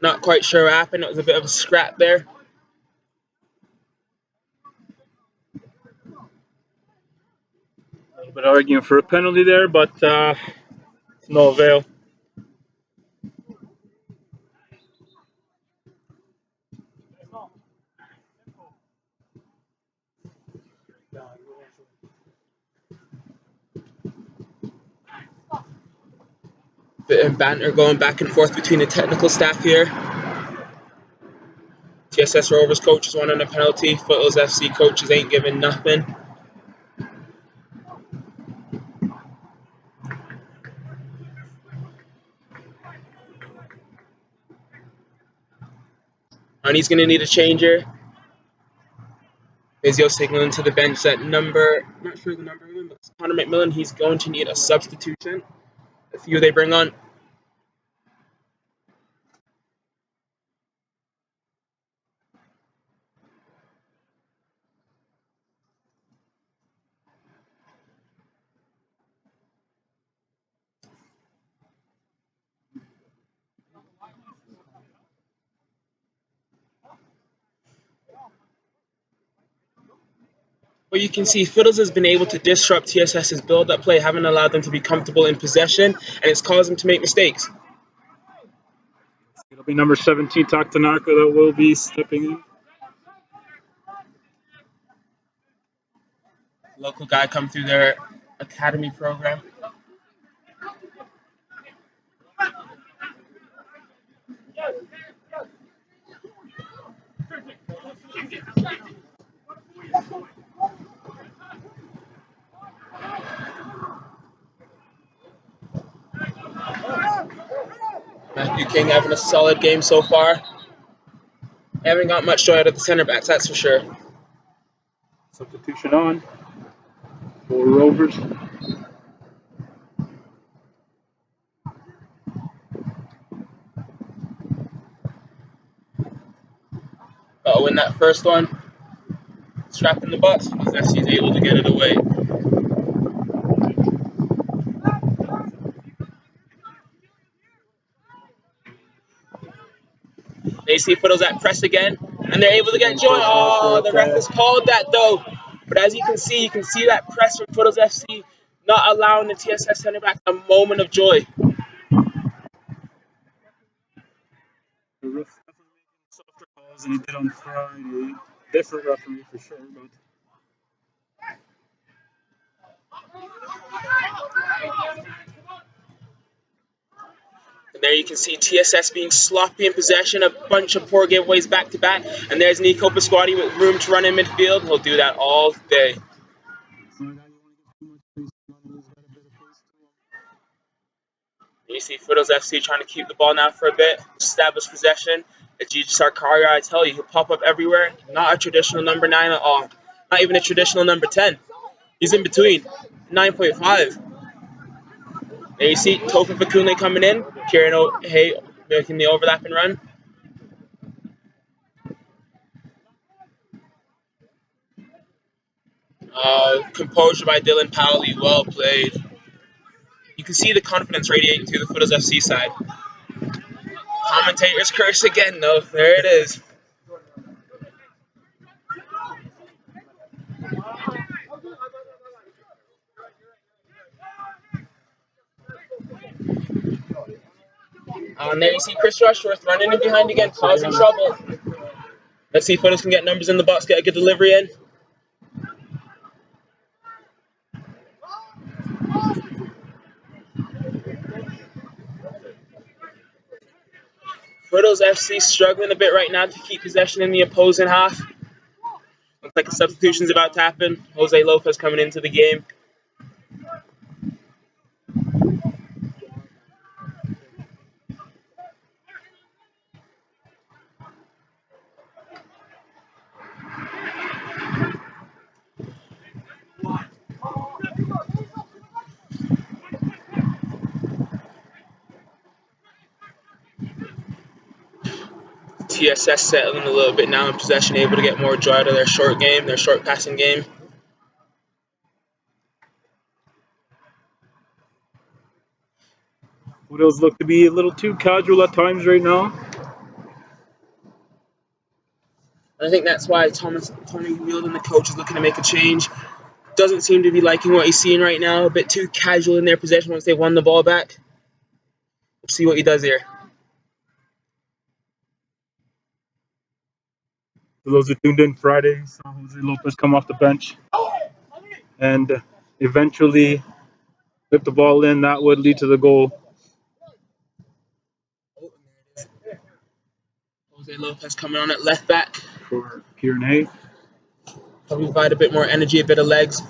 Not quite sure what happened. It was a bit of a scrap there. A little bit arguing for a penalty there, but it's no avail. Bit of banter going back and forth between the technical staff here. TSS Rovers coaches wanting a penalty. Foothills FC coaches ain't giving nothing. And he's going to need a changer. Vizio signaling to the bench that number, not sure the number of him, but Connor McMillan, he's going to need a substitution. Let's see who they bring on. Well, you can see Foothills has been able to disrupt TSS's build-up play, haven't allowed them to be comfortable in possession, and it's caused them to make mistakes. It'll be number 17, Taktanaka, that will be stepping in. Local guy come through their academy program. Matthew King having a solid game so far. Haven't got much joy out of the centre backs, that's for sure. Substitution on for Rovers. Uh-oh, in that first one, strapped in the box, because FC's able to get it away. see Foothills at press again, and they're able to get joy. Oh, the ref has called that though. But as you can see that press from Foothills FC not allowing the TSS center back a moment of joy. The ref definitely making softer calls than he did on Friday. Different referee for sure, but And there you can see TSS being sloppy in possession, a bunch of poor giveaways back to back. And there's Nico Pasquati with room to run in midfield. He'll do that all day. You see Foothills FC trying to keep the ball now for a bit, establish possession. Ajij Sarkaria, I tell you, he'll pop up everywhere. Not a traditional number 9 at all. Not even a traditional number 10. He's in between. 9.5. There you see Tofa Fakunle coming in. Kieran O'Hay making the overlap and run. Composure by Dylan Powley. Well played. You can see the confidence radiating through the Foothills FC side. Commentator's curse again, though. There it is. And there you see Chris Rushworth running in behind again, causing trouble. Let's see if Foothills can get numbers in the box, get a good delivery in. Foothills FC struggling a bit right now to keep possession in the opposing half. Looks like a substitution's about to happen. Jose Lopez coming into the game. TSS settling a little bit now in possession, able to get more joy out of their short game, their short passing game. Foothills look to be a little too casual at times right now. And I think that's why Tony Wheeldon, the coach, is looking to make a change. Doesn't seem to be liking what he's seeing right now. A bit too casual in their possession once they've won the ball back. Let's see what he does here. For those who tuned in Friday, saw Jose Lopez come off the bench and eventually whip the ball in. That would lead to the goal. Jose Lopez coming on at left back. For Kieran Hay. Probably provide a bit more energy, a bit of legs.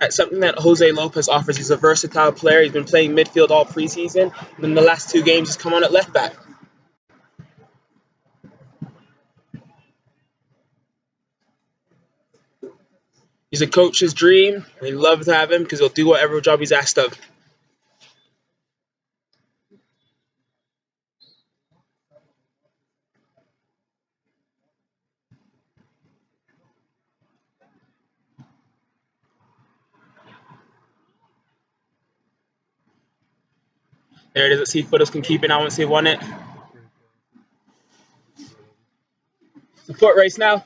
That's something that Jose Lopez offers. He's a versatile player. He's been playing midfield all preseason. And in the last 2 games, he's come on at left back. He's a coach's dream. They love to have him because he'll do whatever job he's asked of. There it is. Let's see if Foothills can keep it now once they won it. The foot race now.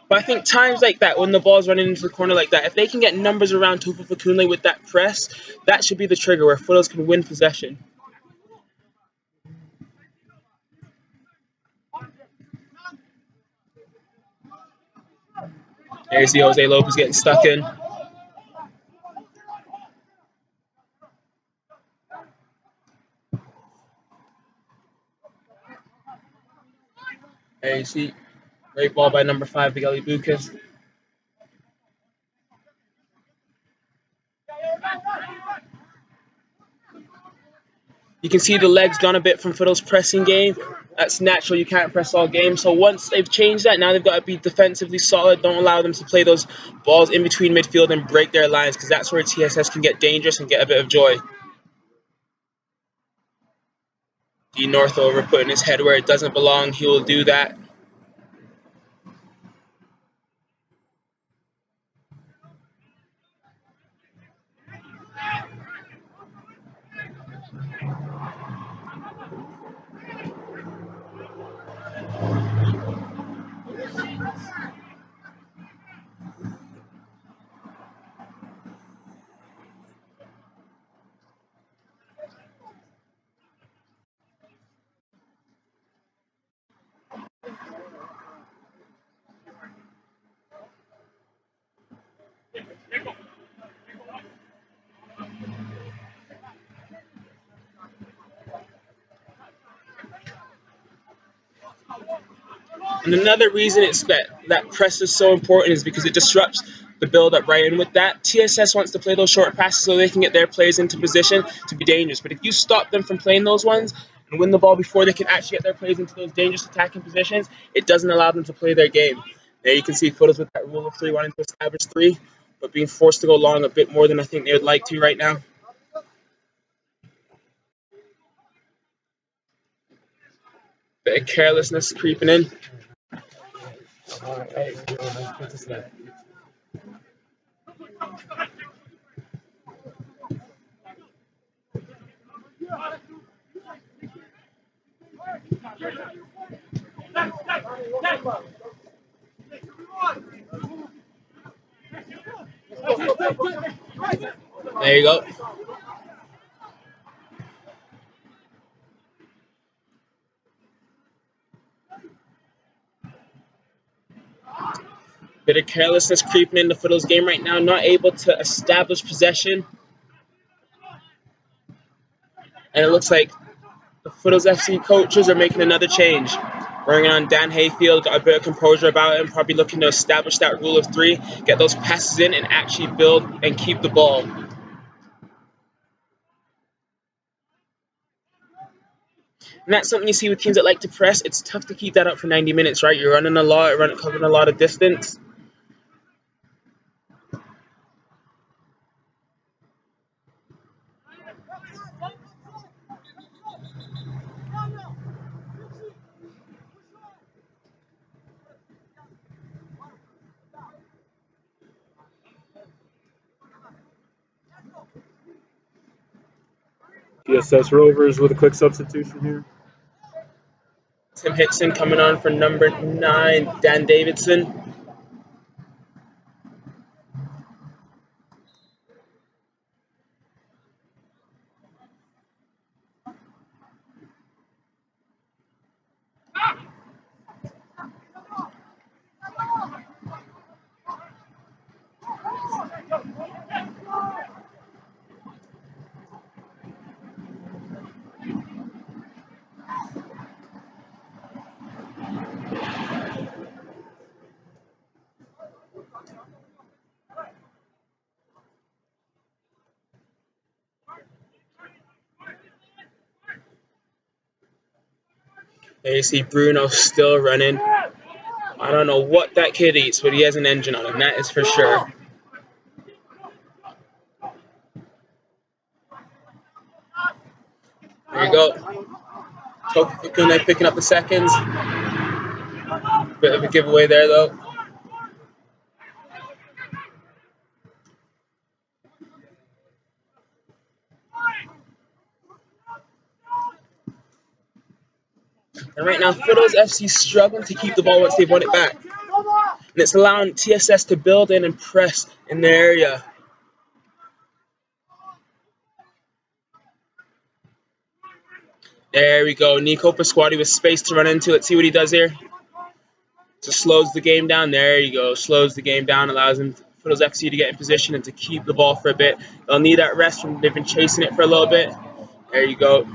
But I think times like that, when the ball's running into the corner like that, if they can get numbers around Tufa Fakunle with that press, that should be the trigger where Foothills can win possession. There's the Jose Lopez getting stuck in. There you see, great ball by number 5, Bigeli Bukas. You can see the legs gone a bit from Foothills' pressing game. That's natural. You can't press all game. So once they've changed that, now they've got to be defensively solid. Don't allow them to play those balls in between midfield and break their lines, because that's where TSS can get dangerous and get a bit of joy. D Northover putting his head where it doesn't belong. He will do that. And another reason that press is so important is because it disrupts the build-up, right? And with that, TSS wants to play those short passes so they can get their players into position to be dangerous. But if you stop them from playing those ones and win the ball before they can actually get their players into those dangerous attacking positions, it doesn't allow them to play their game. There you can see Foothills with that rule of three wanting to establish three, but being forced to go long a bit more than I think they would like to right now. Bit of carelessness creeping in. There you go. Bit of carelessness creeping into Foothills' game right now. Not able to establish possession. And it looks like the Foothills FC coaches are making another change. Bringing on Dan Hayfield, got a bit of composure about him, probably looking to establish that rule of three, get those passes in, and actually build and keep the ball. And that's something you see with teams that like to press. It's tough to keep that up for 90 minutes, right? You're running a lot, covering a lot of distance. TSS Rovers with a quick substitution here. Tim Hickson coming on for number 9, Dan Davidson. There you see Bruno still running. I don't know what that kid eats, but he has an engine on him, that is for sure. There you go. Tokukune picking up the seconds. Bit of a giveaway there, though. And right now, Foothills FC struggling to keep the ball once they've won it back. And it's allowing TSS to build in and press in the area. There we go. Nico Pasquati with space to run into. Let's see what he does here. Just slows the game down. There you go. Slows the game down. Allows him, Foothills FC, to get in position and to keep the ball for a bit. They'll need that rest from they've been chasing it for a little bit. There you go.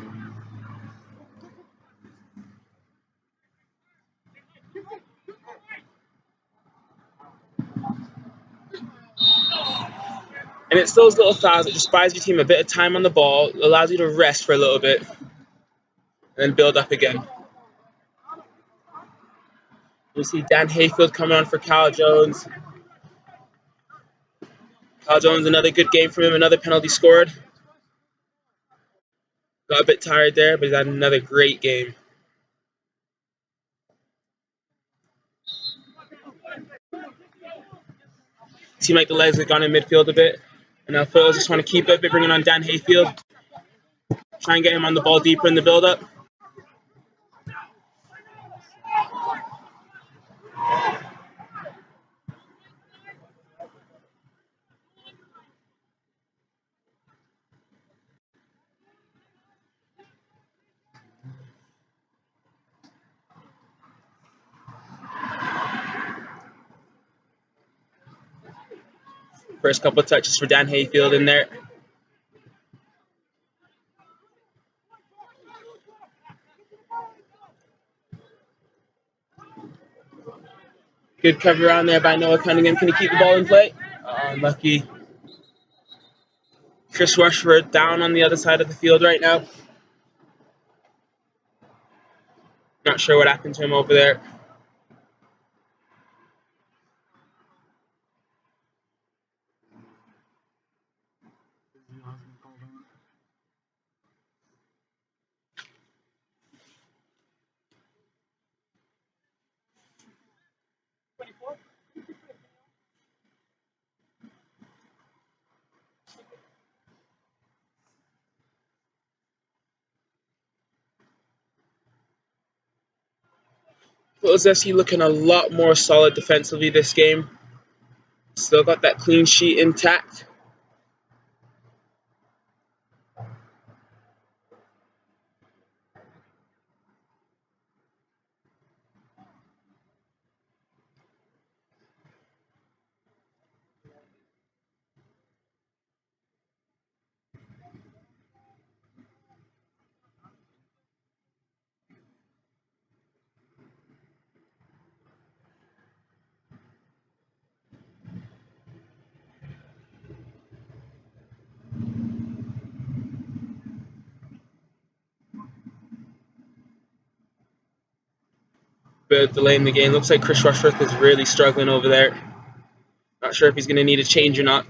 And it's those little fouls that just buys your team a bit of time on the ball, allows you to rest for a little bit, and then build up again. You see Dan Hayfield coming on for Kyle Jones. Kyle Jones, another good game from him, another penalty scored. Got a bit tired there, but he's had another great game. Seemed like the legs had gone in midfield a bit. And now Phillips just want to keep it, bringing on Dan Hayfield. Try and get him on the ball deeper in the build-up. First couple of touches for Dan Hayfield in there. Good cover around there by Noah Cunningham. Can he keep the ball in play? Unlucky. Chris Rushford down on the other side of the field right now. Not sure what happened to him over there. Foothills FC looking a lot more solid defensively this game. Still got that clean sheet intact. Bit of delay in the game. Looks like Chris Rushforth is really struggling over there. Not sure if he's going to need a change or not.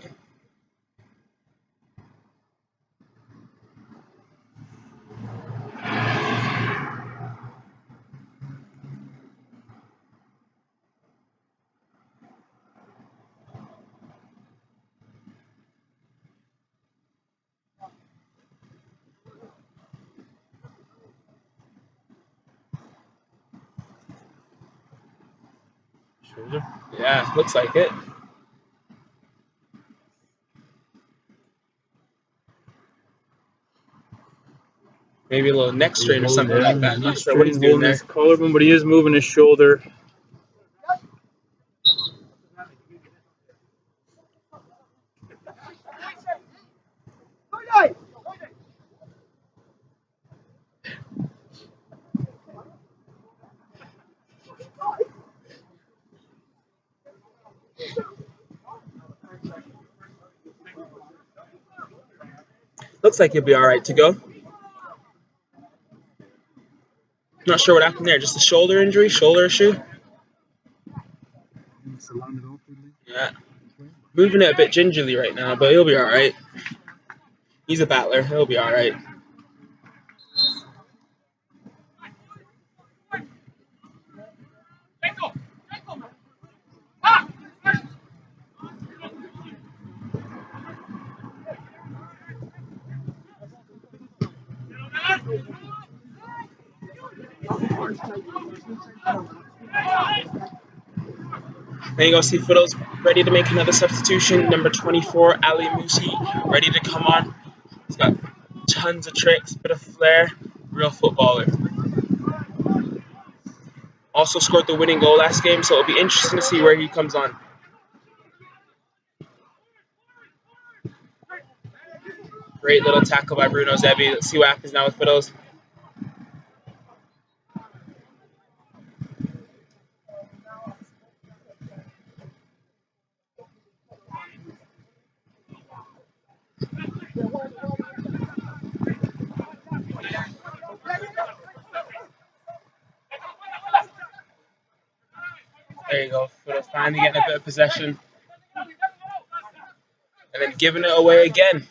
Shoulder? Yeah, looks like it. Maybe a little neck strain or something like that. Not sure what he's doing holding there. his collarbone, but he is moving his shoulder. Looks like he'll be all right to go. Not sure what happened there. Just a shoulder injury, shoulder issue. Yeah. Moving it a bit gingerly right now, but he'll be all right. He's a battler. He'll be all right. There you go, see Foothills ready to make another substitution. Number 24, Ali Musi, ready to come on. He's got tons of tricks, bit of flair, real footballer. Also scored the winning goal last game, so it'll be interesting to see where he comes on. Great little tackle by Bruno Zebi. Let's see what happens now with Foothills. There you go. Foothills finally getting a bit of possession. And then giving it away again.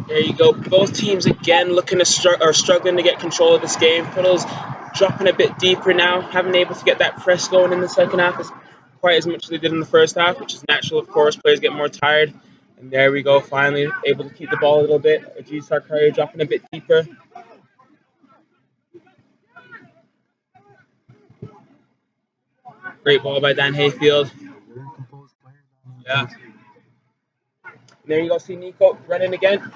There you go. Both teams again looking to struggling to get control of this game. Foothills dropping a bit deeper now, haven't been able to get that press going in the second half as quite as much as they did in the first half, which is natural, of course. Players get more tired. And there we go, finally able to keep the ball a little bit. Ajit Sarkari dropping a bit deeper. Great ball by Dan Hayfield. Yeah. There you go, see Nico running again.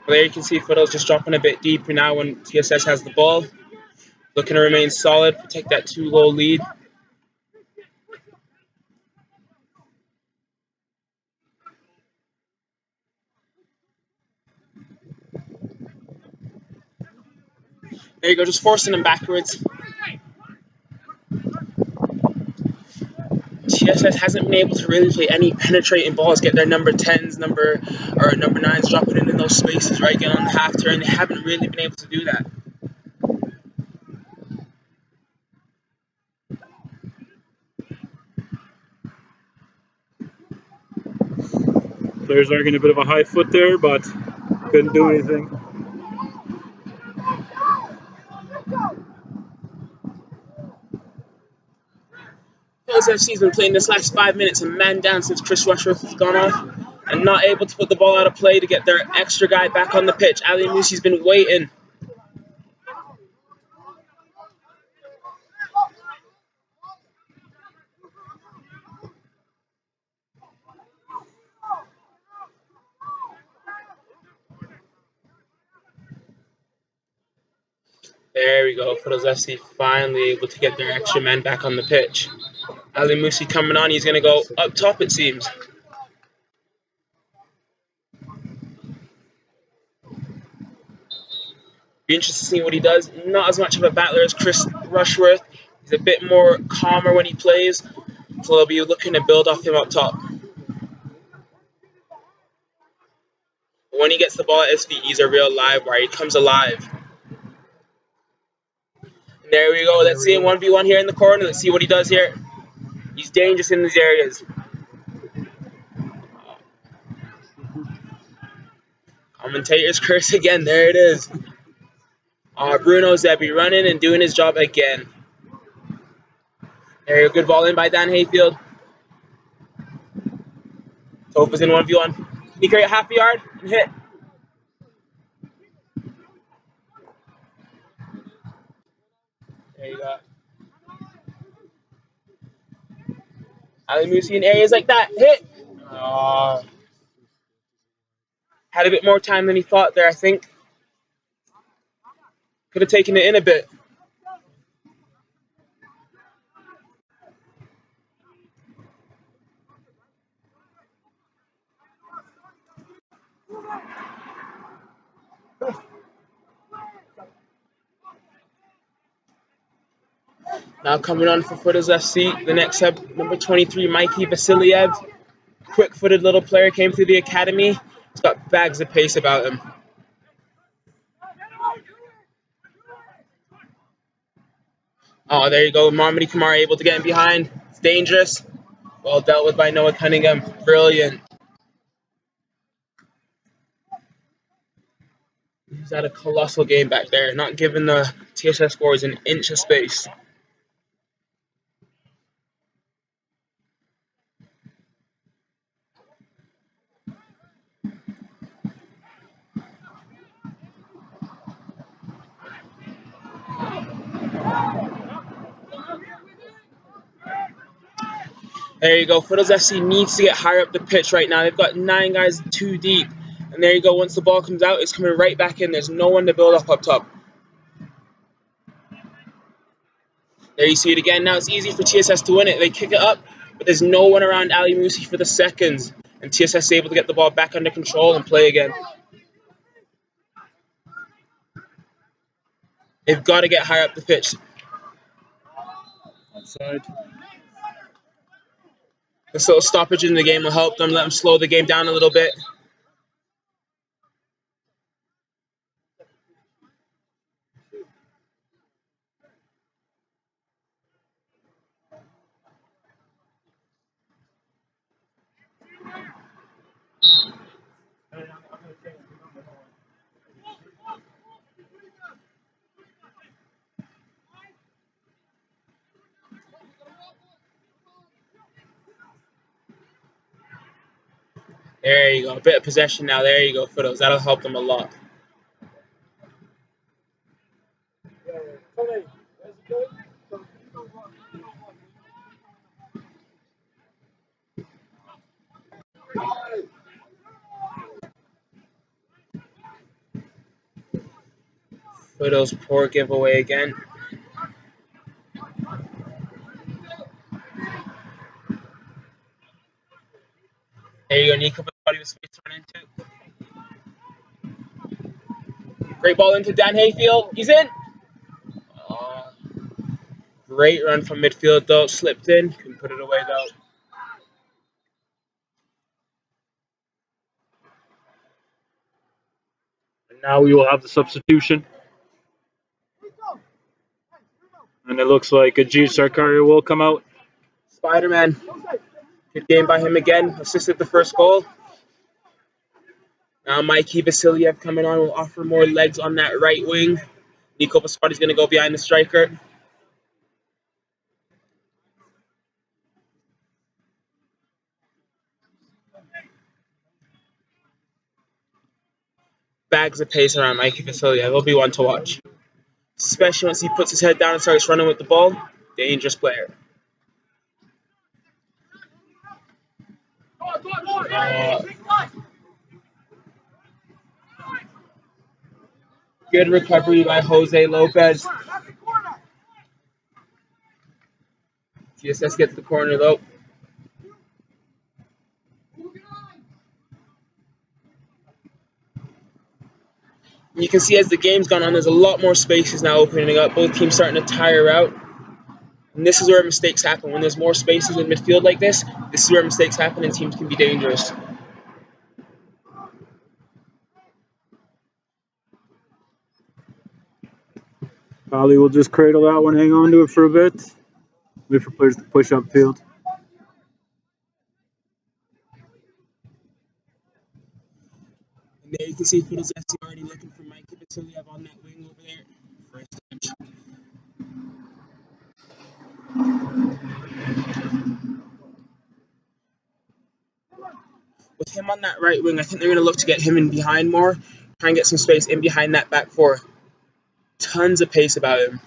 There you can see Foothills just dropping a bit deeper now when TSS has the ball. Looking to remain solid, protect that 2-goal lead. There you go, just forcing them backwards. TSS hasn't been able to really play any penetrating balls, get their number 10s, number 9s, drop it in those spaces, right? Get on the half turn. They haven't really been able to do that. Players are getting a bit of a high foot there, but couldn't do anything. Foothills FC's been playing this last 5 minutes a man down since Chris Rushworth has gone off and not able to put the ball out of play to get their extra guy back on the pitch. Ali Musi's been waiting. There we go. Foothills FC finally able to get their extra man back on the pitch. Ali Musi coming on. He's going to go up top, it seems. Be interested to see what he does. Not as much of a battler as Chris Rushworth. He's a bit more calmer when he plays. So they'll be looking to build off him up top. When he gets the ball at his feet, he's a real live wire. He comes alive. There we go. Let's see him 1v1 here in the corner. Let's see what he does here. He's dangerous in these areas. Commentator's curse again. There it is. Bruno Zebby running and doing his job again. There you go. Good ball in by Dan Hayfield. Toph is in 1v1. Can he carry a half a yard and hit? There you go. Ali Musi in areas like that. Hit! Had a bit more time than he thought there, I think. Could have taken it in a bit. Now coming on for Foothills FC, the next sub, number 23, Mikey Vasiliev. Quick-footed little player, came through the academy. He's got bags of pace about him. Oh, there you go. Marmody Kamara able to get in behind. It's dangerous. Well dealt with by Noah Cunningham. Brilliant. He's had a colossal game back there, not giving the TSS scorers an inch of space. There you go. Foothills FC needs to get higher up the pitch right now. They've got 9 guys too deep. And there you go. Once the ball comes out, it's coming right back in. There's no one to build up top. There you see it again. Now it's easy for TSS to win it. They kick it up, but there's no one around Ali Musi for the seconds. And TSS is able to get the ball back under control and play again. They've got to get higher up the pitch. Outside. This little stoppage in the game will help them, let them slow the game down a little bit. There you go. A bit of possession now. There you go, Foothills. That'll help them a lot. Foothills poor giveaway again. There you go, Nico. Thought he was space to run into. Great ball into Dan Hayfield. He's in. Great run from midfield though. Slipped in. Couldn't put it away though. And now we will have the substitution. And it looks like Ajit Sarkaria will come out. Spider-Man. Good game by him again. Assisted the first goal. Now Mikey Vasiliev coming on will offer more legs on that right wing. Nico Pasquati's going to go behind the striker. Bags of pace around Mikey Vasiliev. He'll be one to watch. Especially once he puts his head down and starts running with the ball. Dangerous player. Good recovery by Jose Lopez. TSS gets the corner though. You can see as the game's gone on, there's a lot more spaces now opening up. Both teams starting to tire out. And this is where mistakes happen. When there's more spaces in midfield like this is where mistakes happen and teams can be dangerous. Probably will just cradle that one, hang on to it for a bit. Wait for players to push upfield. And there you can see Foothills FC already looking for Mikey Vasiliev on that wing over there. First touch. With him on that right wing, I think they're going to look to get him in behind more. Try and get some space in behind that back four. Tons of pace about him.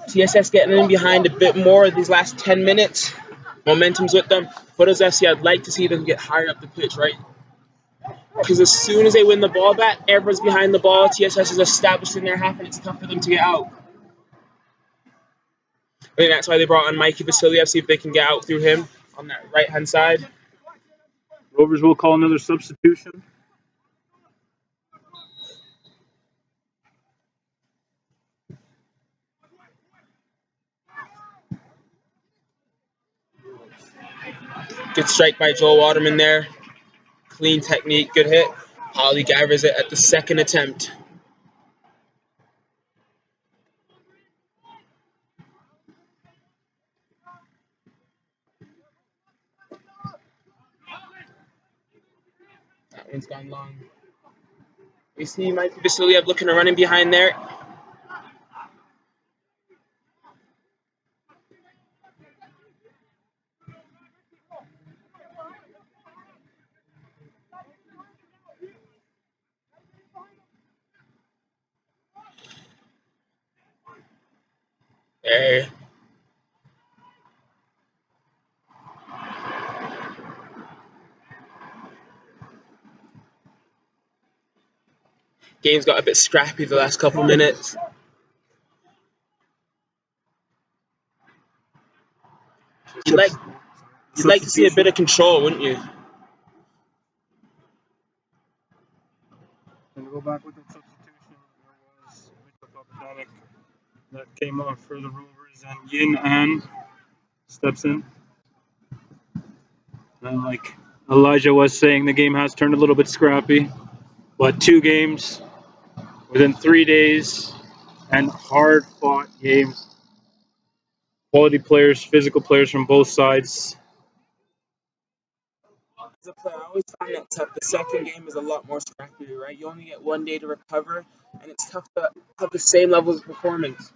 TSS getting in behind a bit more these last 10 minutes. Momentum's with them. Foothills FC, I'd like to see them get higher up the pitch, right? Because as soon as they win the ball back, everyone's behind the ball. TSS is established in their half, and it's tough for them to get out. I think that's why they brought on Mikey Vasiliev, see if they can get out through him on that right-hand side. Rovers will call another substitution. Good strike by Joel Waterman there. Clean technique, good hit. Holly gathers it at the second attempt. That one's gone long. We see Mikey Vasiliev looking to run in behind there. There. Game's got a bit scrappy the last couple minutes. You'd like to see a bit of control, wouldn't you? And go back with the substitution. There was Mitchell Papadonic that came off for the Rovers, and Yin An steps in. And like Elijah was saying, the game has turned a little bit scrappy, but 2 games within 3 days. and hard-fought games. Quality players, physical players from both sides. As a player, I always find that tough. The second game is a lot more scrappy, right? You only get 1 day to recover, and it's tough to have the same level of performance.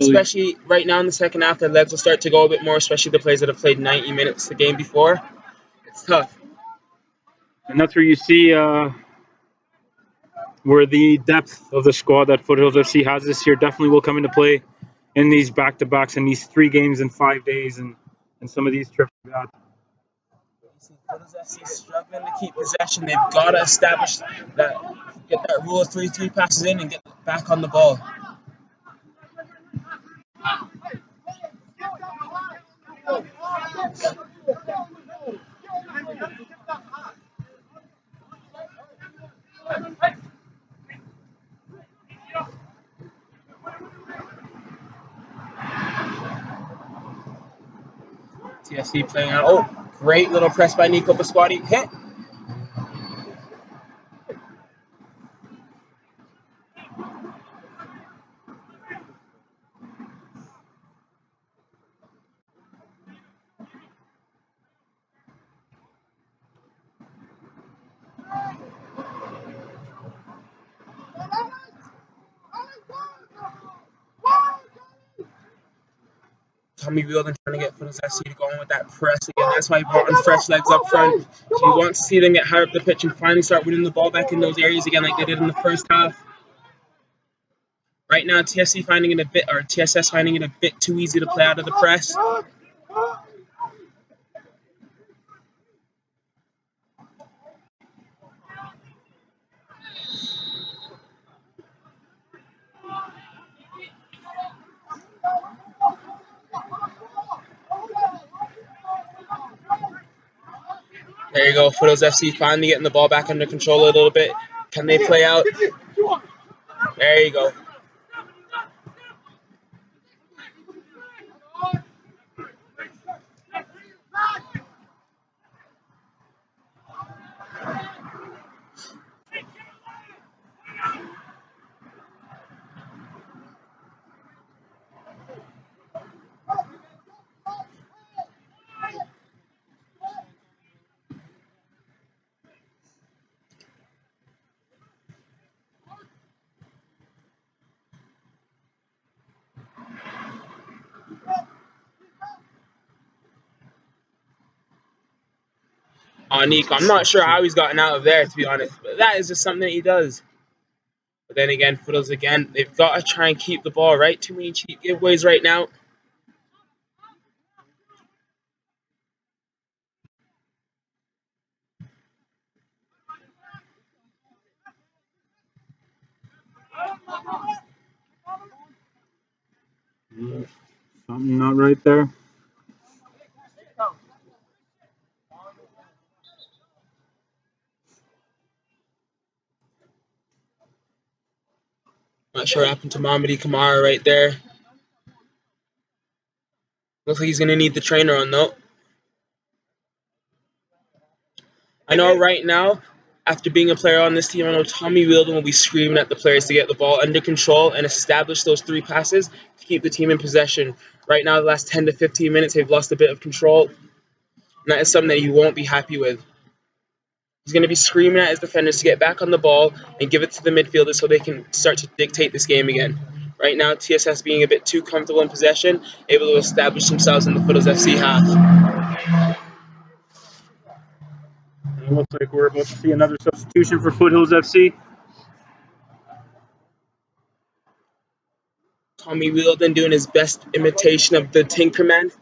Especially right now in the second half, their legs will start to go a bit more, especially the players that have played 90 minutes the game before. It's tough. And that's where you see where the depth of the squad that Foothills FC has this year definitely will come into play in these back-to-backs and these 3 games in 5 days and some of these trips we got. Foothills FC struggling to keep possession. They've got to establish that, get that rule of 3 passes in and get back on the ball. TSC playing out. Oh, great little press by Nico Pasquati. Hit. Tommy Wheeldon trying to get Foothills FC to go on with that press again. That's why he brought in fresh legs up front. He wants to see them get higher up the pitch and finally start winning the ball back in those areas again like they did in the first half. Right now, TSS finding it a bit too easy to play out of the press. There you go, Foothills FC finally getting the ball back under control a little bit. Can they play out? There you go. Nico, I'm not sure how he's gotten out of there, to be honest, but that is just something that he does. But then again, Foothills again, they've got to try and keep the ball, right? Too many cheap giveaways right now. Something not right there. Not sure what happened to Mamadi Kamara right there. Looks like he's going to need the trainer on, though. I know right now, after being a player on this team, I know Tommy Wheeldon will be screaming at the players to get the ball under control and establish those 3 passes to keep the team in possession. Right now, the last 10 to 15 minutes, they've lost a bit of control, and that is something that he won't be happy with. He's going to be screaming at his defenders to get back on the ball and give it to the midfielders so they can start to dictate this game again. Right now, TSS being a bit too comfortable in possession, able to establish themselves in the Foothills FC half. And it looks like we're about to see another substitution for Foothills FC. Tommy Wheeldon doing his best imitation of the Tinkerman,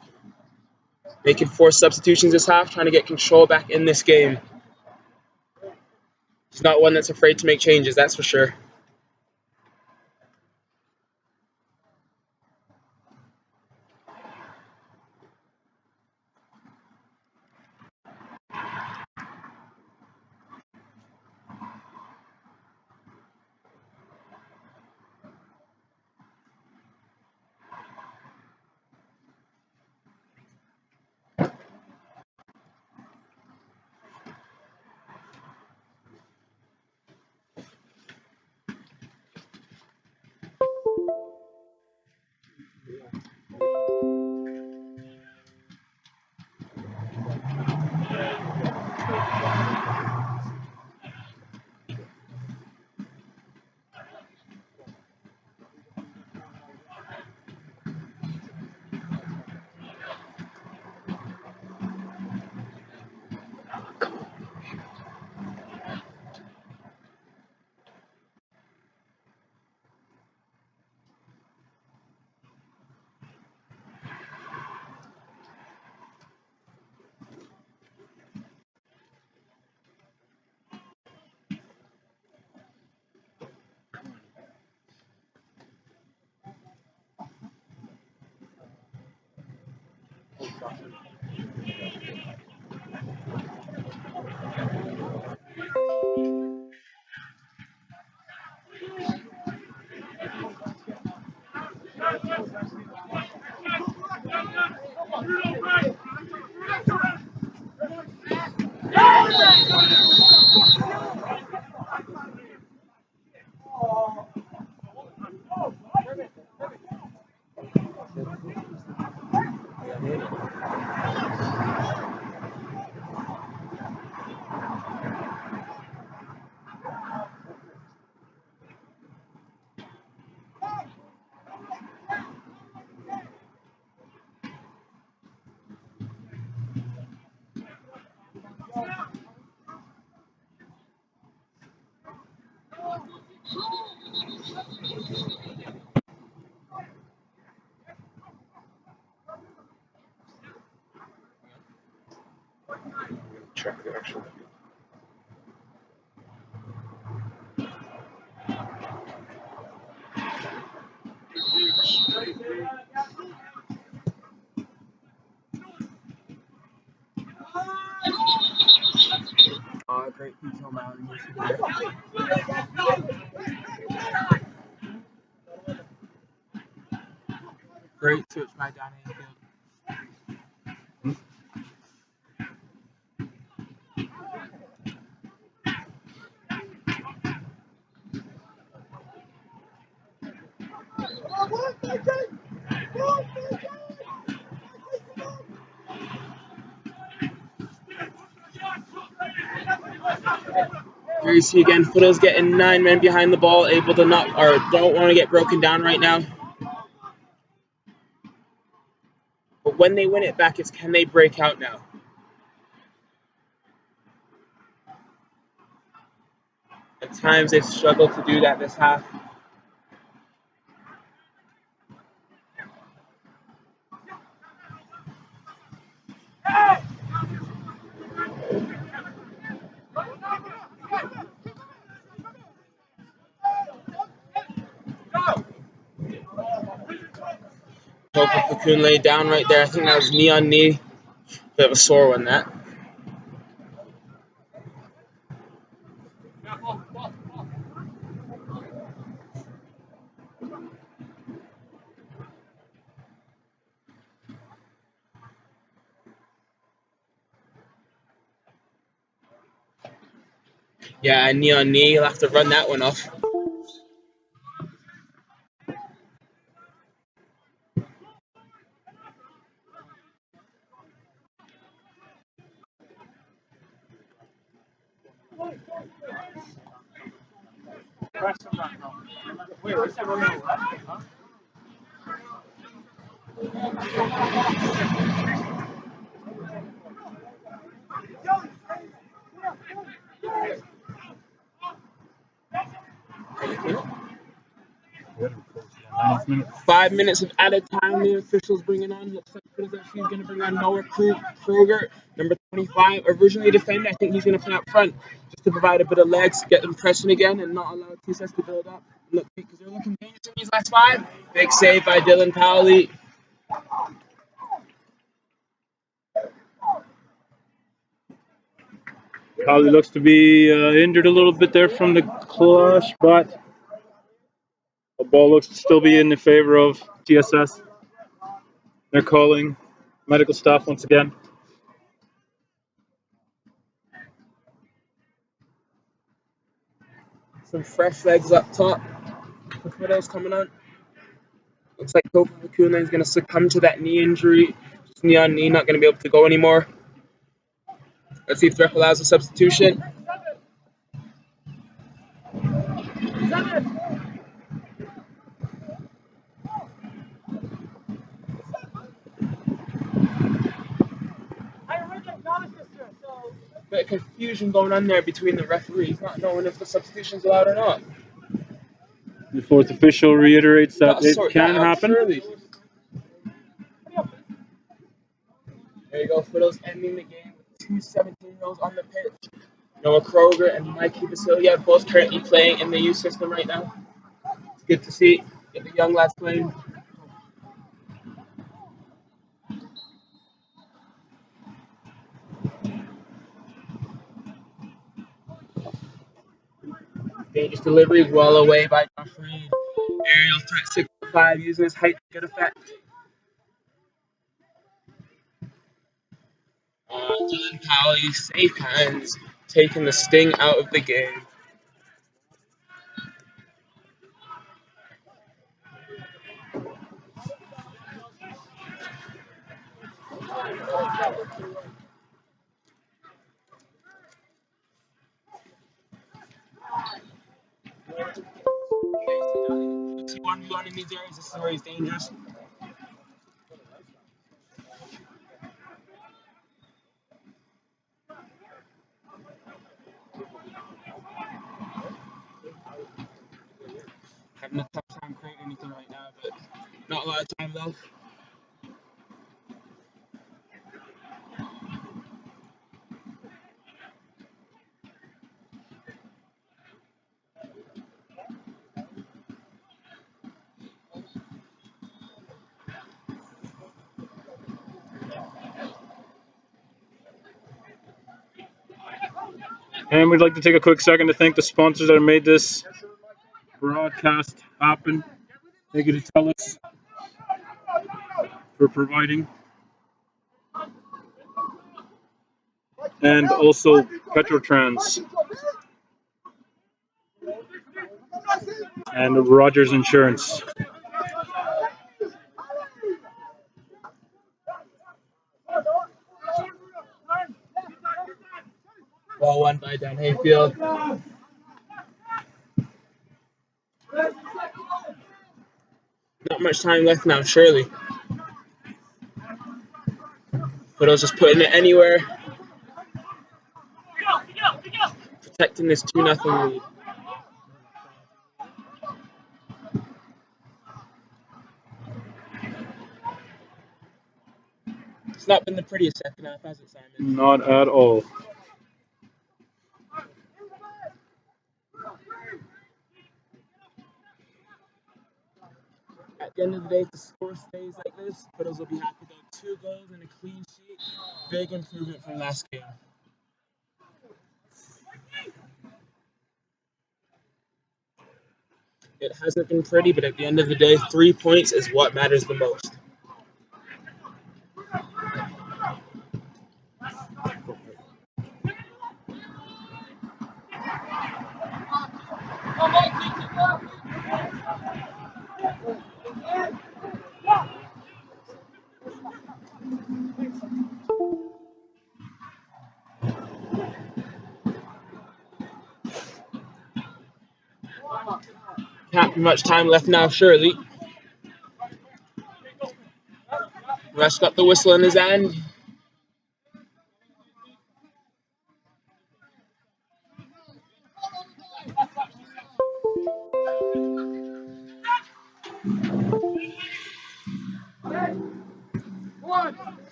making 4 substitutions this half, trying to get control back in this game. He's not one that's afraid to make changes, that's for sure. Check the actual. Great detail mounting yesterday. Great switch by Don Hayfield. Here you see again, Foothills getting 9 men behind the ball, able to not, or don't want to get broken down right now. But when they win it back, it's can they break out now? At times they've struggled to do that this half. Hope Cocoon laid down right there. I think that was knee on knee. Bit of a sore one, that. Yeah, knee on knee. You'll have to run that one off. Nice minutes. 5 minutes of added time the officials bringing on. Looks like Foothills FC is going to bring on Noah Kruger, number 25. Originally defender, I think he's going to play up front just to provide a bit of legs, get them pressing again, and not allow TSS to build up. Look, because they're looking dangerous in these last 5. Big save by Dylan Powley. Probably looks to be injured a little bit there from the clash, but the ball looks to still be in the favor of TSS. They're calling medical staff once again. Some fresh legs up top. The Foothills coming on. Looks like Kofi Vakuna is going to succumb to that knee injury. Just knee on knee, not going to be able to go anymore. Let's see if the ref allows a substitution. Bit of confusion going on there between the referees, not knowing if the substitution's allowed or not. The fourth official reiterates that Gotta it sort can that out, happen. surely. There you go, Foothills ending the game with 2 17-year-olds on the pitch. Noah Kroger and Mikey Vasilia both currently playing in the youth system right now. It's good to see get the young lads playing. Dangerous delivery, well away by Josh Reed. Aerial threat 6'5", using his height to good effect. Dylan Powell used safe hands, taking the sting out of the game. It's 1v1 in these areas. This is where he's dangerous. Having a tough time creating anything right now, but not a lot of time left. And we'd like to take a quick second to thank the sponsors that have made this broadcast happen. Thank you to TELUS for providing. And also Petrotrans. And Rogers Insurance. Well won by Dan Hayfield. Not much time left now, surely. But I was just putting it anywhere. Protecting this 2-0 lead. It's not been the prettiest second half, has it, Simon? Not at all. At the end of the day, if the score stays like this, Foothills will be happy though. 2 goals and a clean sheet. Big improvement from last game. It hasn't been pretty, but at the end of the day, 3 points is what matters the most. Can't be much time left now, surely. Rush got the whistle in his hand.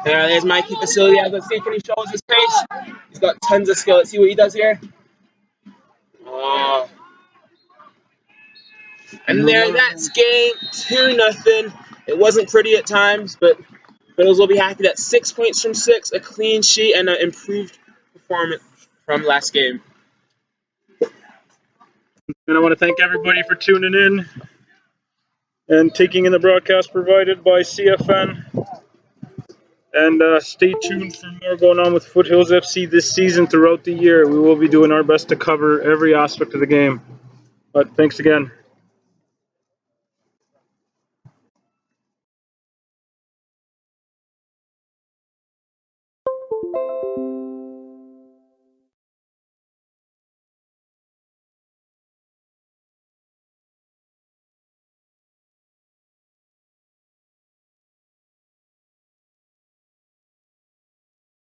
There's Mikey Vasiliad. Let's see if he shows his pace. He's got tons of skill. Let's see what he does here. Oh. And there, that's game 2-0. It wasn't pretty at times, but Foothills will be happy that 6 points from 6, a clean sheet, and an improved performance from last game. And I want to thank everybody for tuning in and taking in the broadcast provided by CFN. And stay tuned for more going on with Foothills FC this season throughout the year. We will be doing our best to cover every aspect of the game. But thanks again.